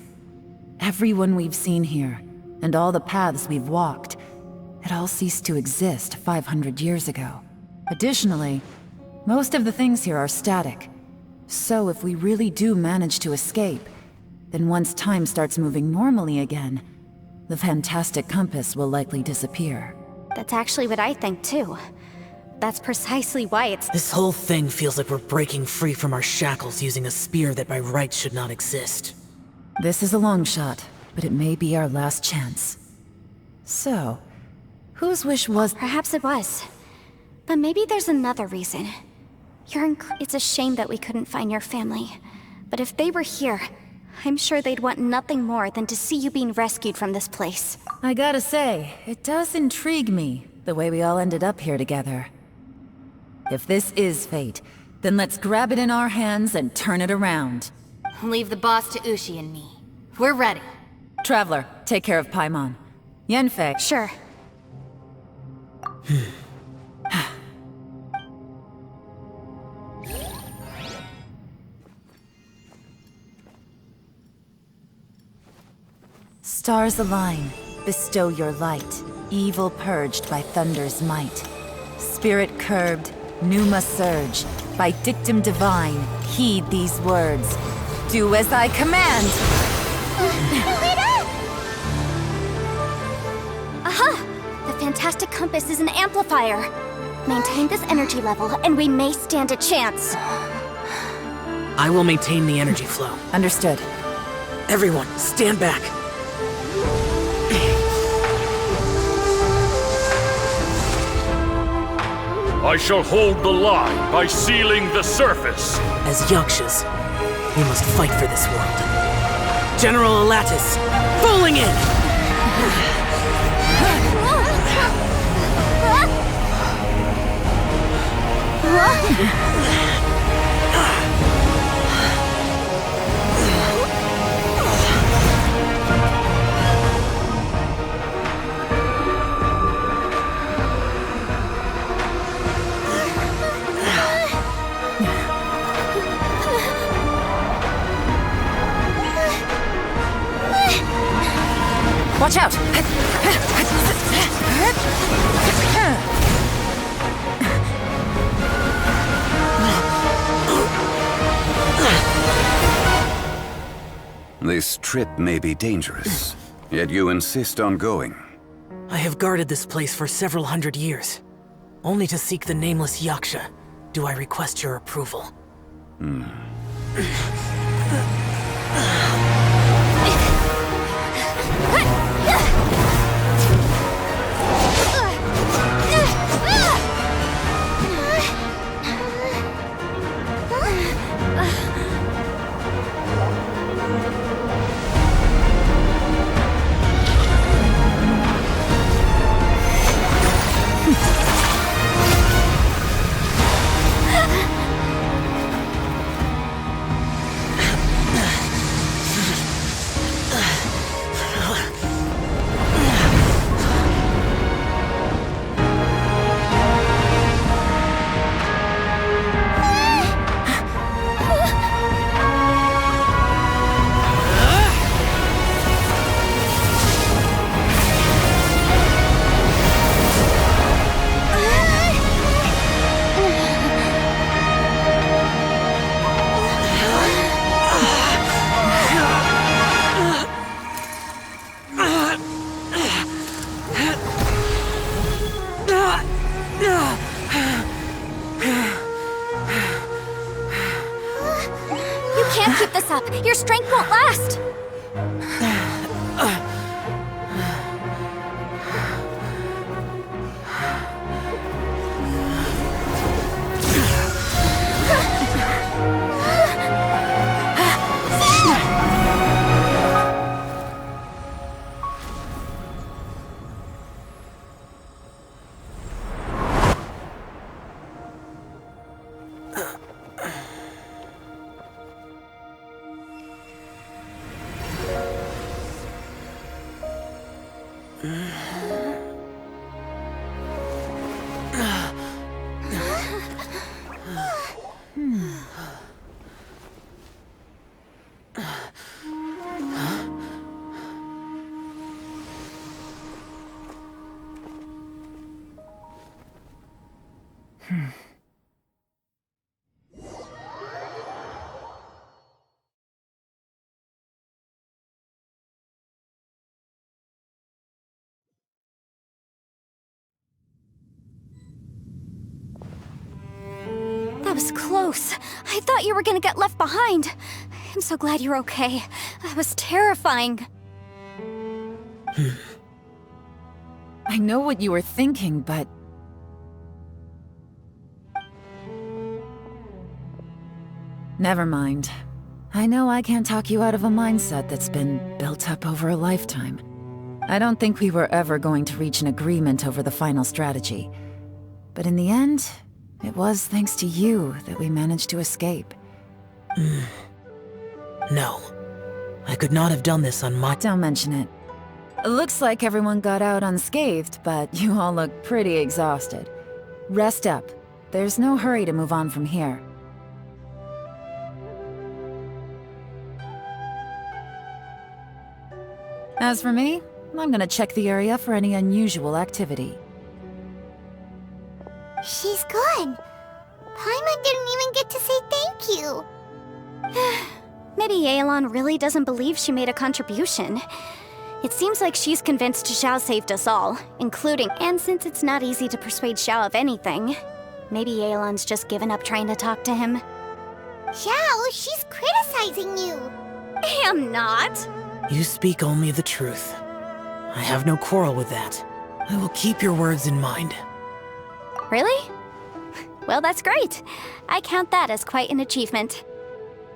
D: Everyone we've seen here, and all the paths we've walked, it all ceased to exist 500 years ago. Additionally, most of the things here are static. So if we really do manage to escape, then once time starts moving normally again, the fantastic compass will likely disappear.
B: That's actually what I think too. That's precisely why it's...
A: This whole thing feels like we're breaking free from our shackles using a spear that by rights should not exist.
D: This is a long shot, but it may be our last chance. So, whose wish was...
B: Perhaps it was. But maybe there's another reason. It's a shame that we couldn't find your family. But if they were here, I'm sure they'd want nothing more than to see you being rescued from this place.
D: I gotta say, it does intrigue me, the way we all ended up here together. If this is fate, then let's grab it in our hands and turn it around.
F: Leave the boss to Ushi and me. We're ready.
D: Traveler, take care of Paimon. Yanfei.
B: Sure.
D: Stars align, bestow your light. Evil purged by thunder's might. Spirit curbed, pneuma surge. By dictum divine, heed these words. Do as I command!
B: Aha! The fantastic compass is an amplifier. Maintain this energy level, and we may stand a chance.
A: I will maintain the energy flow.
D: Understood.
A: Everyone, stand back.
H: I shall hold the line by sealing the surface.
A: As Yakshas, we must fight for this world. General Alatus, falling in!
D: Watch out!
I: This trip may be dangerous, yet you insist on going.
A: I have guarded this place for several hundred years. Only to seek the nameless Yaksha do I request your approval.
B: Your strength won't last! That was close. I thought you were gonna get left behind. I'm so glad you're okay. That was terrifying.
D: I know what you were thinking, but... Never mind. I know I can't talk you out of a mindset that's been built up over a lifetime. I don't think we were ever going to reach an agreement over the final strategy. But in the end, it was thanks to you that we managed to escape.
A: No. I could not have done this on my—
D: Don't mention it. Looks like everyone got out unscathed, but you all look pretty exhausted. Rest up. There's no hurry to move on from here. As for me, I'm gonna check the area for any unusual activity.
C: She's gone. Paimon didn't even get to say thank you.
B: Maybe Yelan really doesn't believe she made a contribution. It seems like she's convinced Xiao saved us all, including— And since it's not easy to persuade Xiao of anything, maybe Yelan's just given up trying to talk to him.
C: Xiao, she's criticizing you.
B: I am not!
A: You speak only the truth. I have no quarrel with that. I will keep your words in mind.
B: Really? Well, that's great. I count that as quite an achievement.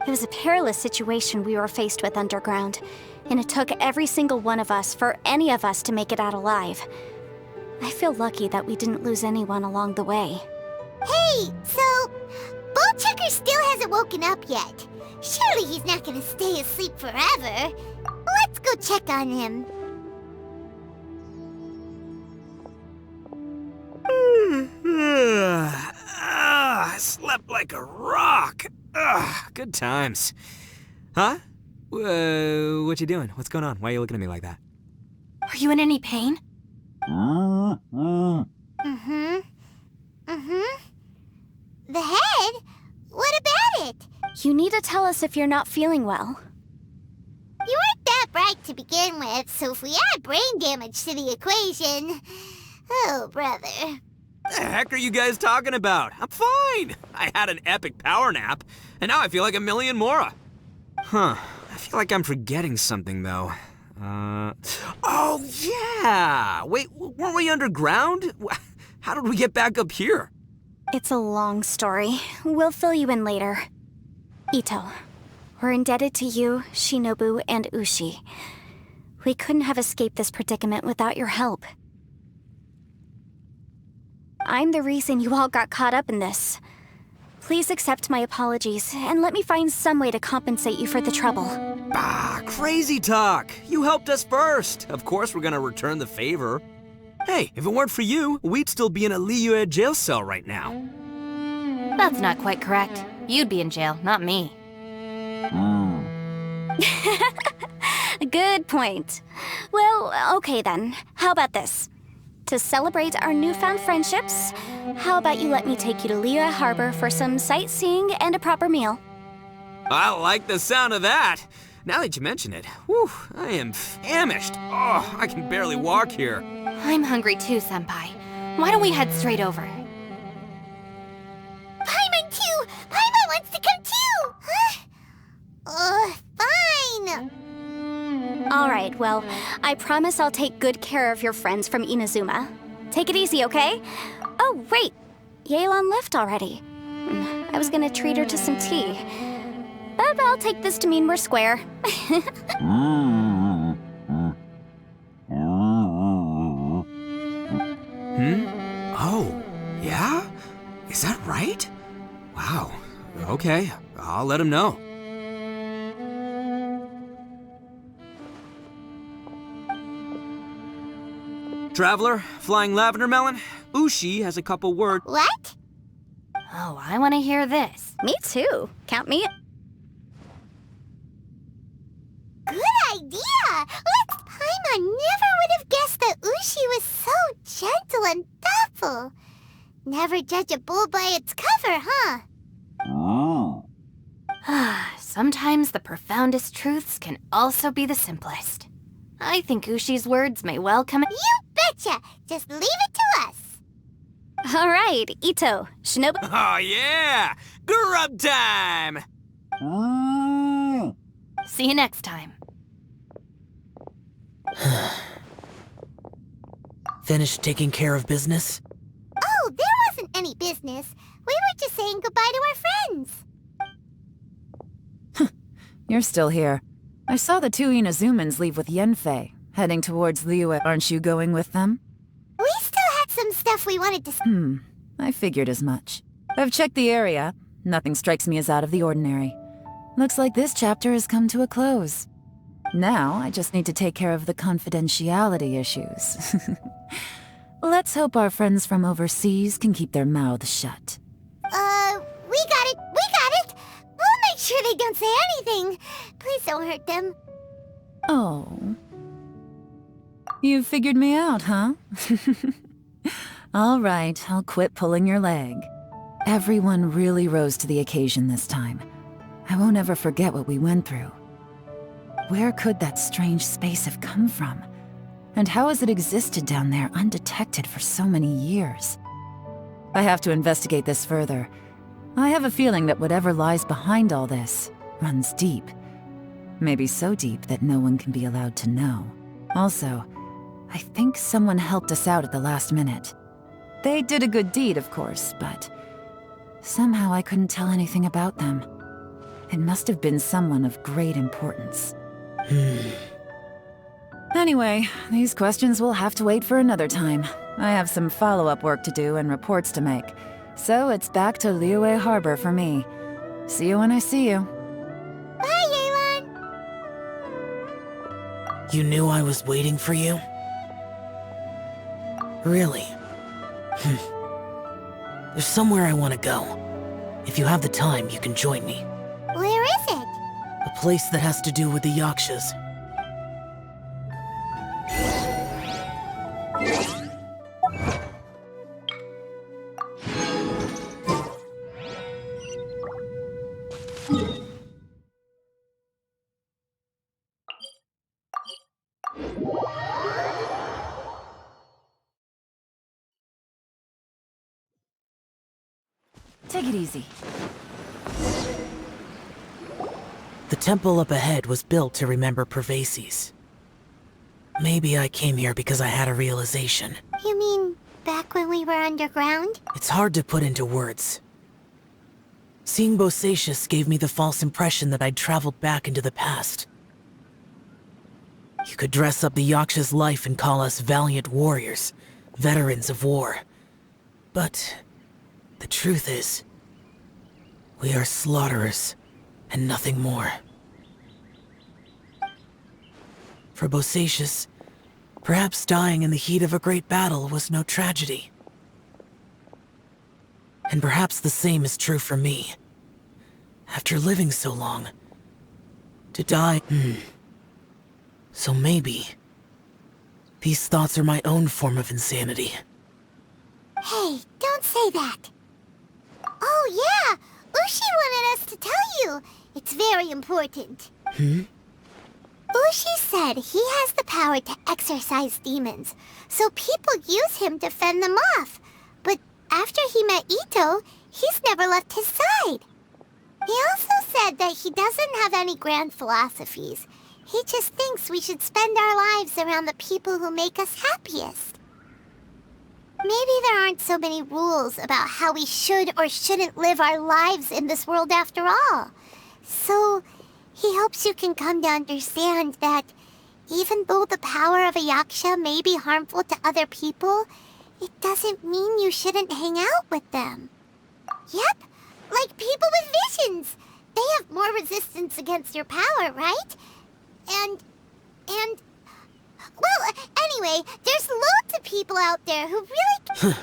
B: It was a perilous situation we were faced with underground, and it took every single one of us for any of us to make it out alive. I feel lucky that we didn't lose anyone along the way.
C: Hey, so Bullchecker still hasn't woken up yet. Surely he's not gonna stay asleep forever. Let's go check on him.
E: I slept like a rock. Good times. Huh? What you doing? What's going on? Why are you looking at me like that?
F: Are you in any pain?
C: The head? What about it?
B: You need to tell us if you're not feeling well.
C: You weren't that bright to begin with, so if we add brain damage to the equation... Oh, brother.
E: The heck are you guys talking about? I'm fine. I had an epic power nap, and now I feel like a million more. Huh. I feel like I'm forgetting something, though. Oh, yeah! Wait, weren't we underground? How did we get back up here?
B: It's a long story. We'll fill you in later. Ito, we're indebted to you, Shinobu, and Ushi. We couldn't have escaped this predicament without your help. I'm the reason you all got caught up in this. Please accept my apologies, and let me find some way to compensate you for the trouble.
E: Crazy talk! You helped us first! Of course we're gonna return the favor. Hey, if it weren't for you, we'd still be in a Liyue jail cell right now.
F: That's not quite correct. You'd be in jail, not me.
B: Good point. Well, okay then. How about this? To celebrate our newfound friendships, how about you let me take you to Liyue Harbor for some sightseeing and a proper meal?
E: I like the sound of that! Now that you mention it, whew, I am famished. Oh, I can barely walk here.
F: I'm hungry too, Senpai. Why don't we head straight over?
C: Paimon too! Paimon wants to come too! Huh?
B: Well, I promise I'll take good care of your friends from Inazuma. Take it easy, okay? Oh, wait! Yelan left already. I was gonna treat her to some tea. But I'll take this to mean we're square.
E: Oh, yeah? Is that right? Wow. Okay, I'll let him know. Traveler, Flying Lavender Melon, Ushi has a couple words.
C: What?
F: Oh, I want to hear this.
B: Me too. Count me.
C: Good idea! Let's Paimon never would have guessed that Ushi was so gentle and thoughtful. Never judge a bull by its cover, huh?
F: Sometimes the profoundest truths can also be the simplest. I think Ushi's words may well come.
C: You betcha! Just leave it to us!
B: All right, Ito, Shinobu.
E: Oh yeah! Grub time!
F: See you next time.
A: Finished taking care of business?
C: Oh, there wasn't any business. We were just saying goodbye to our friends.
D: You're still here. I saw the two Inazumans leave with Yanfei, heading towards Liyue. Aren't you going with them?
C: We still had some stuff we wanted to...
D: I figured as much. I've checked the area. Nothing strikes me as out of the ordinary. Looks like this chapter has come to a close. Now, I just need to take care of the confidentiality issues. Let's hope our friends from overseas can keep their mouths shut.
C: We got it! We'll make sure they don't say anything. Please don't hurt them.
D: Oh. You figured me out, huh? All right, I'll quit pulling your leg. Everyone really rose to the occasion this time. I won't ever forget what we went through. Where could that strange space have come from? And how has it existed down there undetected for so many years? I have to investigate this further. I have a feeling that whatever lies behind all this runs deep. Maybe so deep that no one can be allowed to know. Also, I think someone helped us out at the last minute. They did a good deed, of course, but somehow I couldn't tell anything about them. It must have been someone of great importance. Anyway, these questions will have to wait for another time. I have some follow-up work to do and reports to make. So it's back to Liyue Harbor for me. See you when I see you.
C: Bye, Yelan!
A: You knew I was waiting for you? Really? There's somewhere I want to go. If you have the time, you can join me.
C: Where is it?
A: A place that has to do with the Yakshas.
D: Take it easy.
A: The temple up ahead was built to remember Pervases. Maybe I came here because I had a realization.
C: You mean back when we were underground?
A: It's hard to put into words. Seeing Bosacius gave me the false impression that I'd traveled back into the past. You could dress up the Yaksha's life and call us valiant warriors, veterans of war. But the truth is, we are slaughterers, and nothing more. For Bosacius, perhaps dying in the heat of a great battle was no tragedy. And perhaps the same is true for me. After living so long, to die... So maybe... these thoughts are my own form of insanity.
C: Hey, don't say that. Oh yeah! Ushi wanted us to tell you. It's very important. Ushi said he has the power to exorcise demons, so people use him to fend them off. But after he met Ito, he's never left his side. He also said that he doesn't have any grand philosophies. He just thinks we should spend our lives around the people who make us happiest. Maybe there aren't so many rules about how we should or shouldn't live our lives in this world after all. So, he hopes you can come to understand that even though the power of a Yaksha may be harmful to other people, it doesn't mean you shouldn't hang out with them. Yep, like people with visions. They have more resistance against your power, right? And... Well, anyway, there's loads of people out there who really...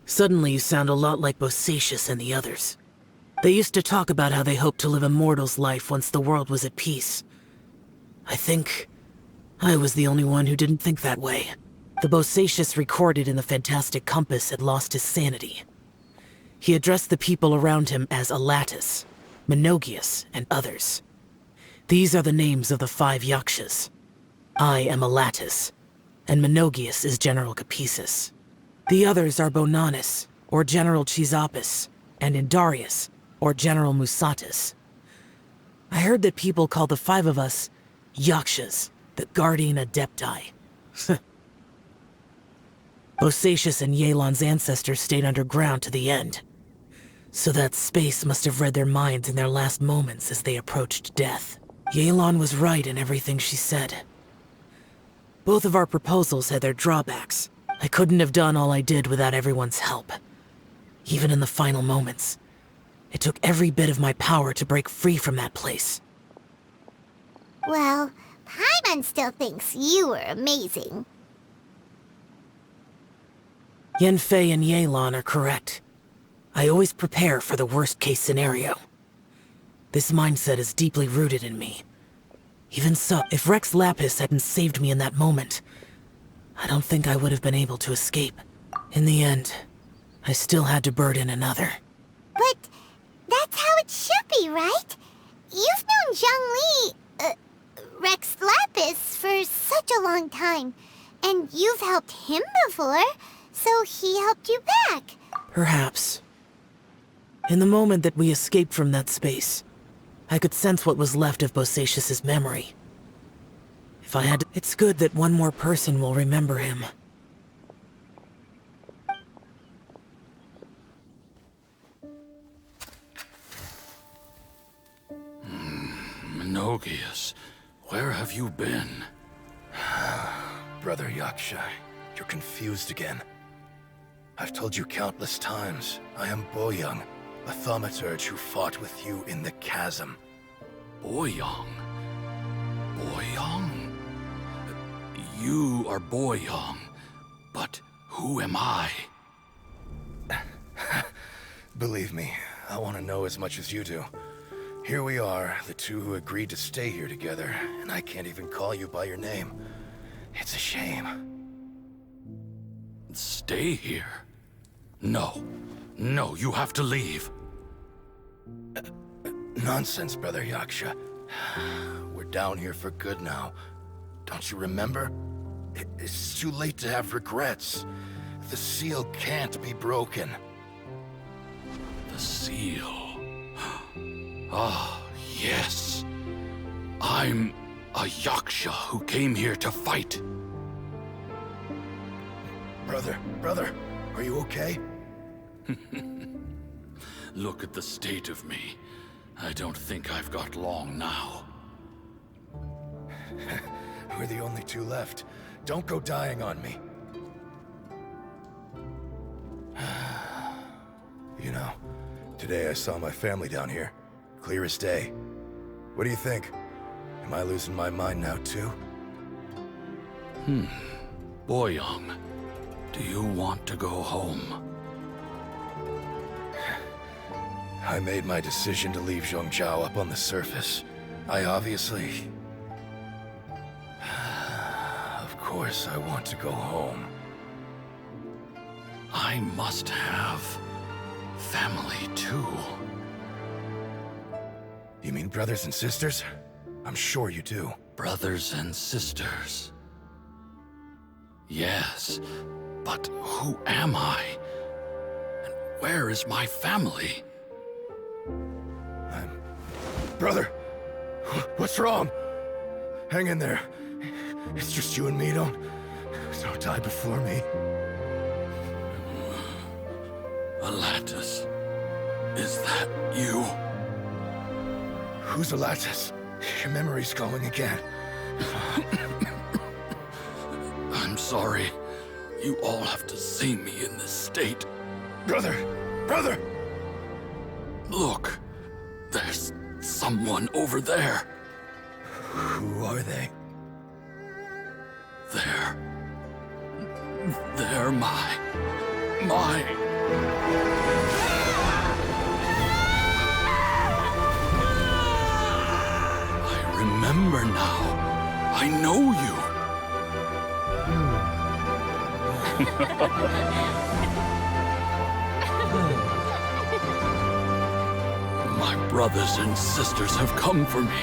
A: Suddenly you sound a lot like Bosacius and the others. They used to talk about how they hoped to live a mortal's life once the world was at peace. I think I was the only one who didn't think that way. The Bosacius recorded in the Fantastic Compass had lost his sanity. He addressed the people around him as Alatus, Menogias, and others. These are the names of the 5 Yakshas. I am Alatus, and Menogias is General Capisis. The others are Bonanis, or General Chizapis, and Indarius, or General Musatus. I heard that people call the 5 of us Yakshas, the Guardian Adepti. Bosacius and Yelan's ancestors stayed underground to the end. So that space must have read their minds in their last moments as they approached death. Yelan was right in everything she said. Both of our proposals had their drawbacks. I couldn't have done all I did without everyone's help. Even in the final moments, it took every bit of my power to break free from that place.
C: Well, Paimon still thinks you were amazing.
A: Yanfei and Yelan are correct. I always prepare for the worst-case scenario. This mindset is deeply rooted in me. Even so, if Rex Lapis hadn't saved me in that moment, I don't think I would have been able to escape. In the end, I still had to burden another.
C: But that's how it should be, right? You've known Zhongli, Rex Lapis, for such a long time, and you've helped him before, so he helped you back.
A: Perhaps. In the moment that we escaped from that space, I could sense what was left of Bosacius's memory. If I had to, it's good that one more person will remember him.
H: Menogias, where have you been?
G: Brother Yaksha, you're confused again. I've told you countless times, I am Boyoung, a thaumaturge who fought with you in the chasm.
H: Boyoung? Boyoung? You are Boyoung, but who am I?
G: Believe me, I want to know as much as you do. Here we are, the two who agreed to stay here together, and I can't even call you by your name. It's a shame.
H: Stay here? No. No, you have to leave.
G: Nonsense, Brother Yaksha. We're down here for good now. Don't you remember? It's too late to have regrets. The seal can't be broken.
H: The seal. Ah, yes. I'm a Yaksha who came here to fight.
G: Brother, are you okay?
H: Look at the state of me. I don't think I've got long now.
G: We're the only two left. Don't go dying on me. You know, today I saw my family down here. Clear as day. What do you think? Am I losing my mind now too?
H: Boyoung, do you want to go home?
G: I made my decision to leave Zhongzhou up on the surface. I obviously... Of course I want to go home.
H: I must have family too.
G: You mean brothers and sisters? I'm sure you do.
H: Brothers and sisters. Yes, but who am I? And where is my family?
G: Brother! What's wrong? Hang in there. It's just you and me. Don't die before me.
H: Alatus, is that you?
G: Who's Alatus? Your memory's going again.
H: I'm sorry. You all have to see me in this state.
G: Brother! Brother!
H: Look, there's someone over there.
G: Who are they?
H: They're my... I remember now. I know you. My brothers and sisters have come for me,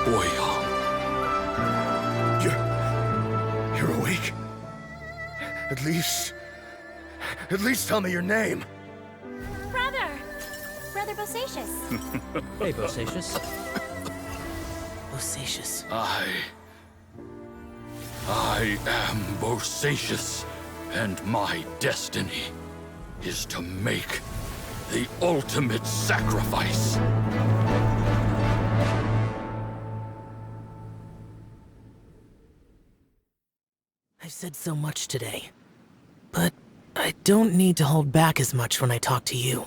H: Boyang.
G: You're awake? At least tell me your name.
C: Brother Bosacius.
A: Hey, Bosacius. Bosacius.
H: I am Bosacius, and my destiny is to make the ultimate sacrifice.
A: I've said so much today, but I don't need to hold back as much when I talk to you.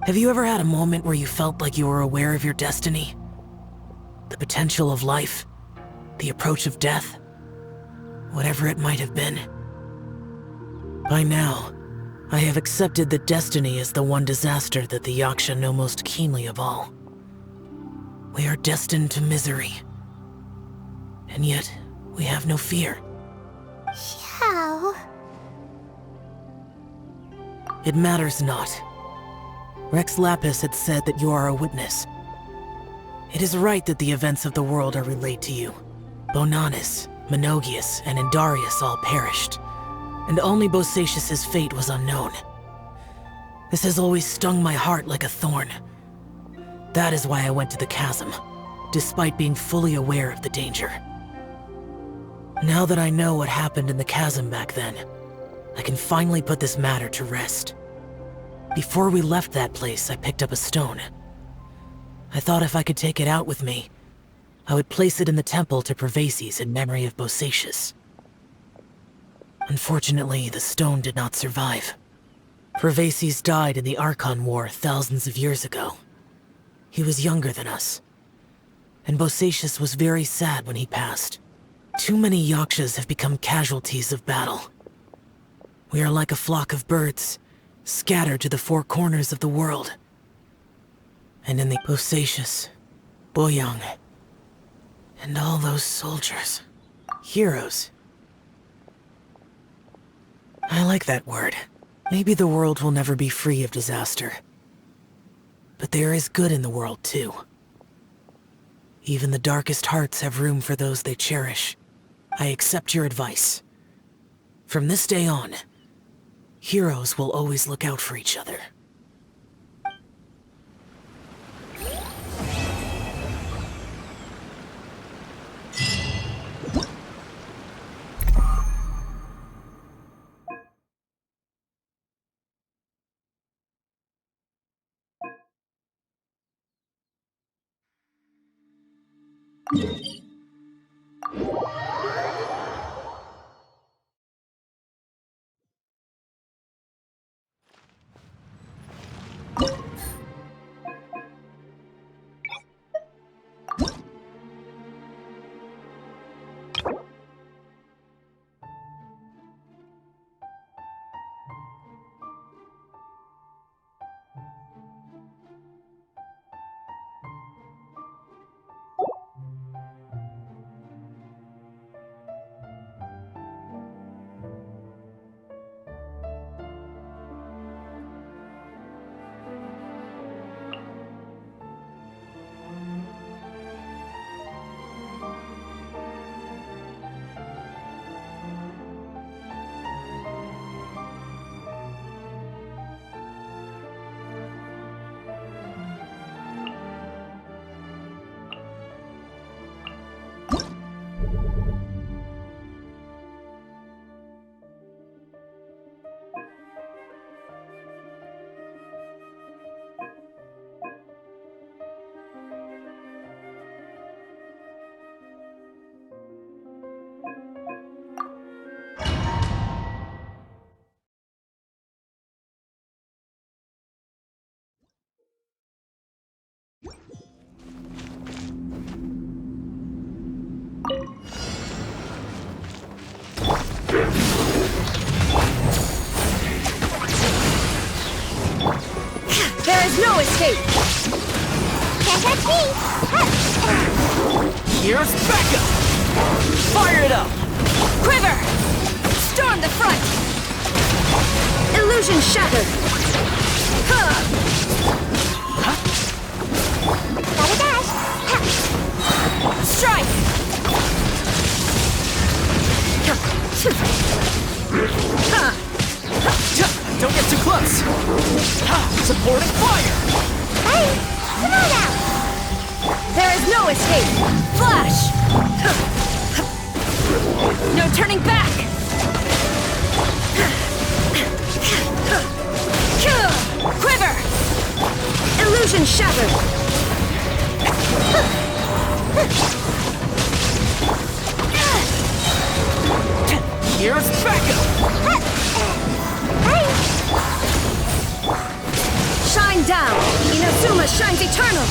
A: Have you ever had a moment where you felt like you were aware of your destiny? The potential of life? The approach of death? Whatever it might have been. By now, I have accepted that destiny is the one disaster that the Yaksha know most keenly of all. We are destined to misery. And yet, we have no fear.
C: Xiao.
A: It matters not. Rex Lapis had said that you are a witness. It is right that the events of the world are relayed to you. Bonanis, Menogias, and Indarius all perished, and only Bosacius's fate was unknown. This has always stung my heart like a thorn. That is why I went to the chasm, despite being fully aware of the danger. Now that I know what happened in the chasm back then, I can finally put this matter to rest. Before we left that place, I picked up a stone. I thought if I could take it out with me, I would place it in the temple to Pervases in memory of Bosacius. Unfortunately, the stone did not survive. Pervases died in the Archon War thousands of years ago. He was younger than us, and Bosacius was very sad when he passed. Too many Yakshas have become casualties of battle. We are like a flock of birds, scattered to the four corners of the world. And in the Bosacius, Boyang, and all those soldiers. Heroes. I like that word. Maybe the world will never be free of disaster. But there is good in the world, too. Even the darkest hearts have room for those they cherish. I accept your advice. From this day on, heroes will always look out for each other.
B: is no escape!
C: Can't touch me!
E: Here's Becca! Fire it up!
B: Quiver! Storm the front! Illusion shattered!
C: Gotta dash!
B: Strike!
E: Don't get too close! Supporting fire!
C: Hey! Come on out!
B: There is no escape! Flash! No turning back! Quiver! Illusion shattered!
E: Here's Becca!
C: Hey!
B: Shine down! Inazuma shines eternal!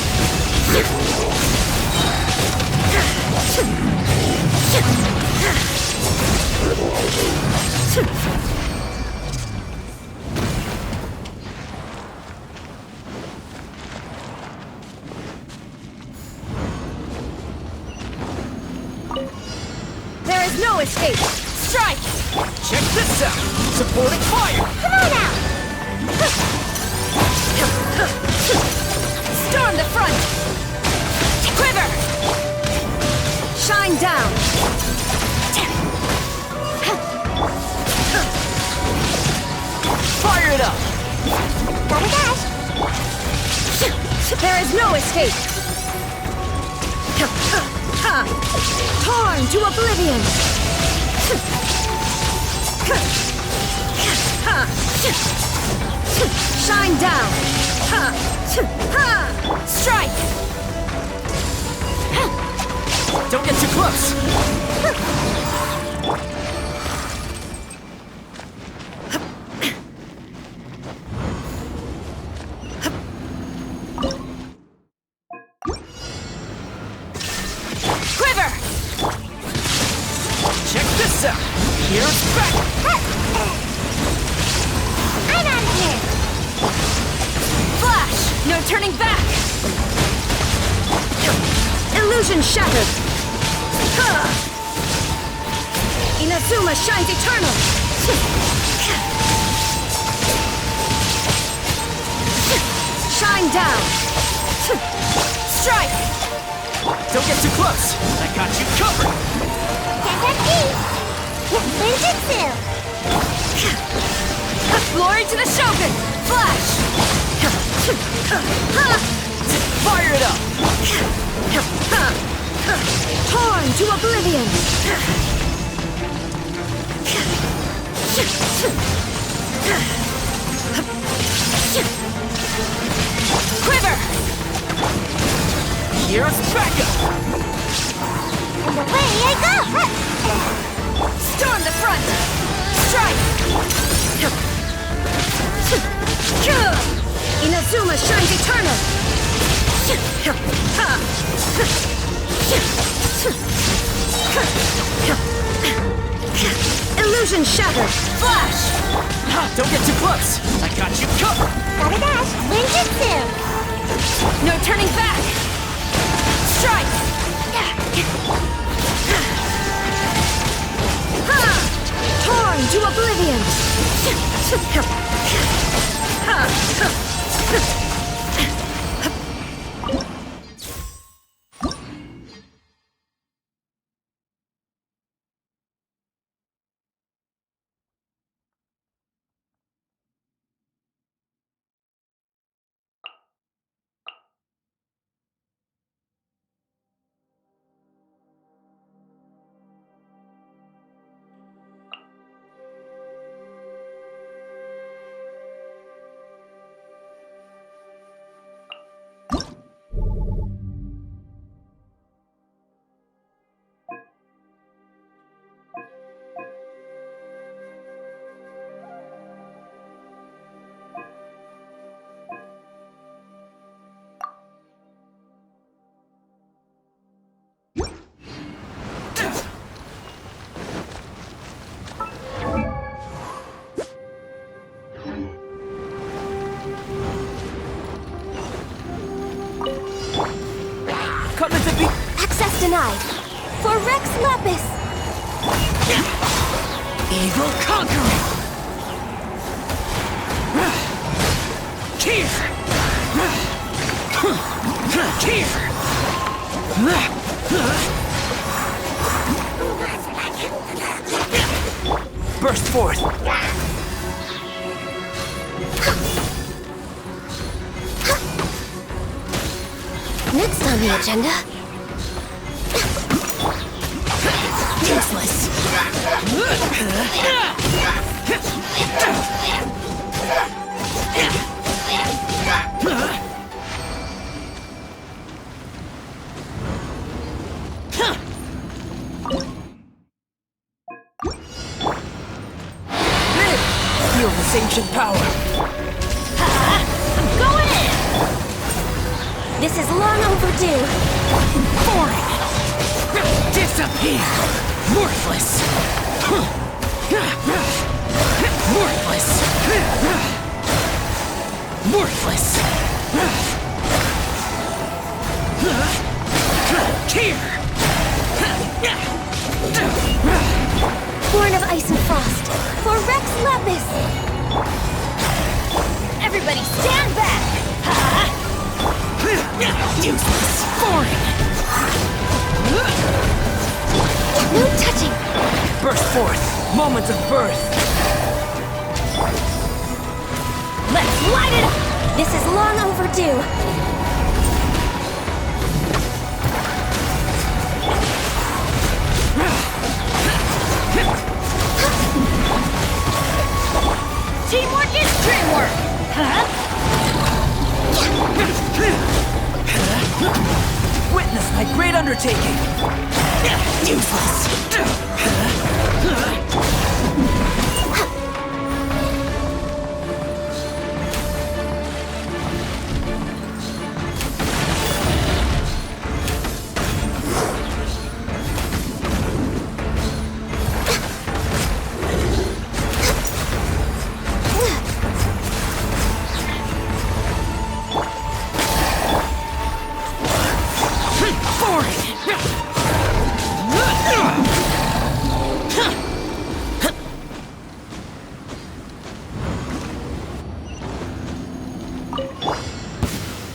B: There is no escape! Strike!
E: Check this out! Supporting fire!
C: Come on out!
B: Storm the front! Quiver! Shine down!
E: Fire it up!
C: Gotta dash!
B: There is no escape! Torn to oblivion! Shine down! Strike!
E: Don't get too close!
B: Quiver!
E: Check this out! Here's Becca!
C: I'm out of here!
B: Flash! No turning back! Illusion shattered! Inazuma shines eternal! Shine down! Strike!
E: Don't get too close! I got you covered!
C: Can't touch me! Ninjutsu!
B: Glory to the Shogun! Flash!
E: Fire it up!
B: Torn to oblivion! Quiver!
E: Here's Becca!
C: And away I go!
B: Storm the front! Strike! Inazuma shines eternal! Illusion shattered! Flash!
E: Don't get too close! I got you covered!
C: Gotta dash! Ninjutsu!
B: No turning back! Strike! Torn to oblivion! Access denied. For Rex Lapis!
A: Evil conquering! Here! Burst forth!
B: Next on the agenda.
A: Useless! Feel this ancient power!
B: I'm going in! This is long overdue.
A: Boring! Disappear! Worthless! Worthless! Worthless! Here!
B: Born of Ice and Frost. For Rex Lapis! Everybody stand back!
A: Useless! Boring!
B: No touching!
A: Burst forth! Moment of birth!
B: Let's light it up! This is long overdue. Teamwork is dreamwork!
A: Witness my great undertaking! Useless!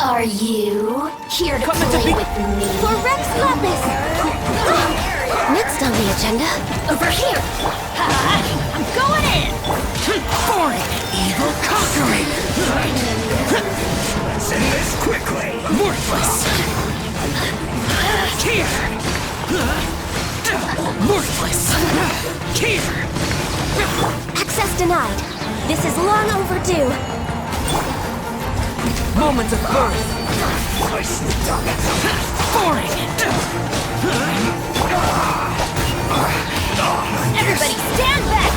C: Are you here to play with me?
B: For Rex Lapis! Next on the agenda.
C: Over here! I'm going in!
A: Boring! Evil conquering! Let's end this quickly! Worthless! Here! Worthless! Here!
B: Access denied. This is long overdue.
A: Moment of birth! Boring!
B: Everybody stand back!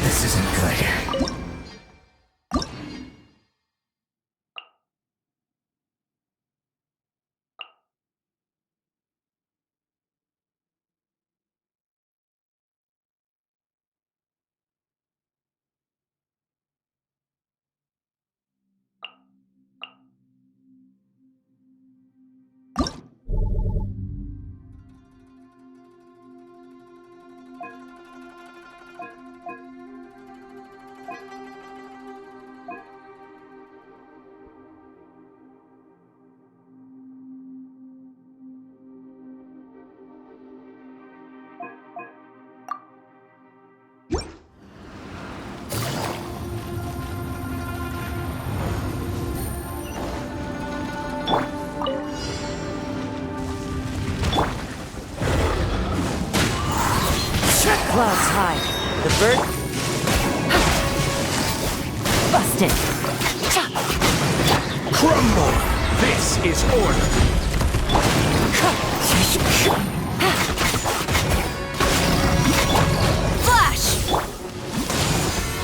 A: This isn't good.
D: Clouds high. The bird... Busted.
J: Crumble! This is order!
B: Flash!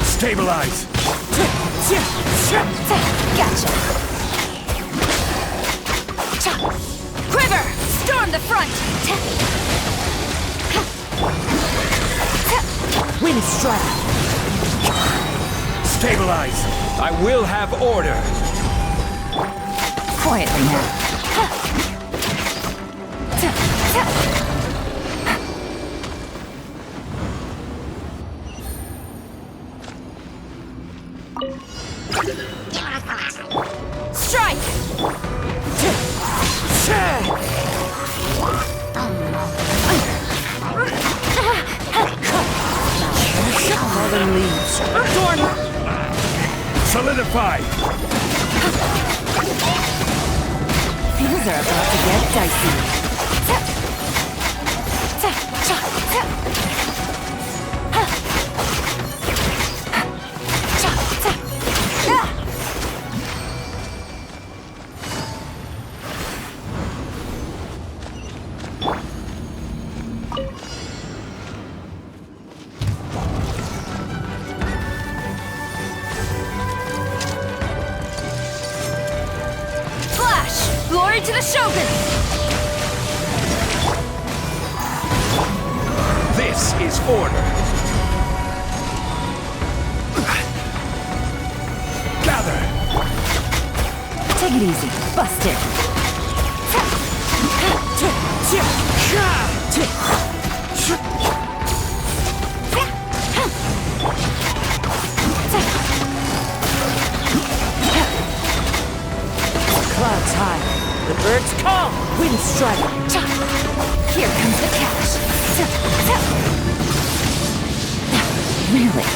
J: Stabilize!
B: Gotcha! Quiver! Storm the front!
A: Wind strike!
J: Stabilize! I will have order.
D: Quietly now.
F: Strike!
A: Fallen leaves.
J: Solidify!
D: Things are about to get dicey.
F: Flash! Glory to the Shogun!
J: This is order. Gather!
D: Take it easy. Bust it.
A: Clouds high. The birds call. Wind strike.
D: Here comes the cash. Really?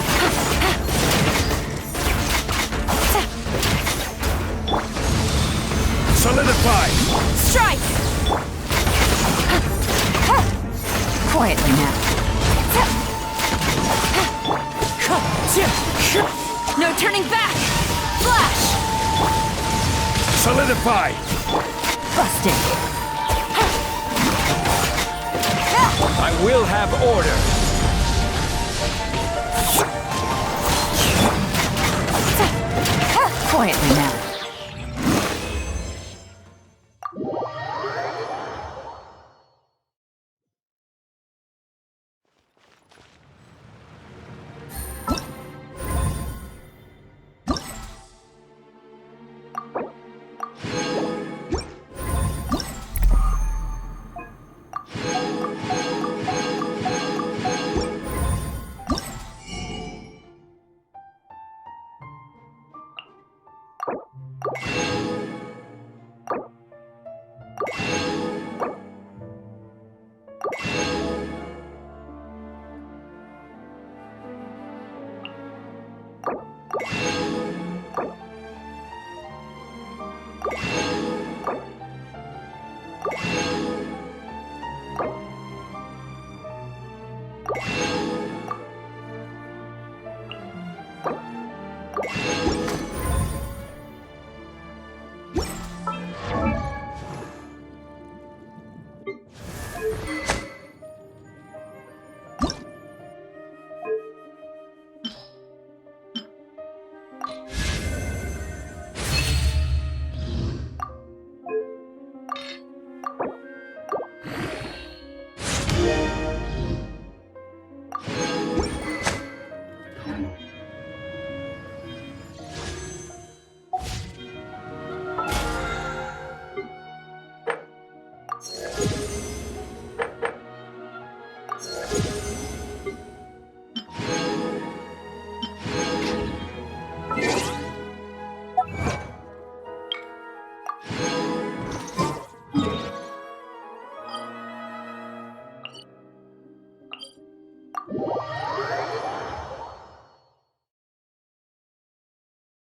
J: Solidify!
F: Strike!
D: Quietly now.
F: No turning back! Flash!
J: Solidify!
D: Bust it.
J: I will have order.
D: Quietly now.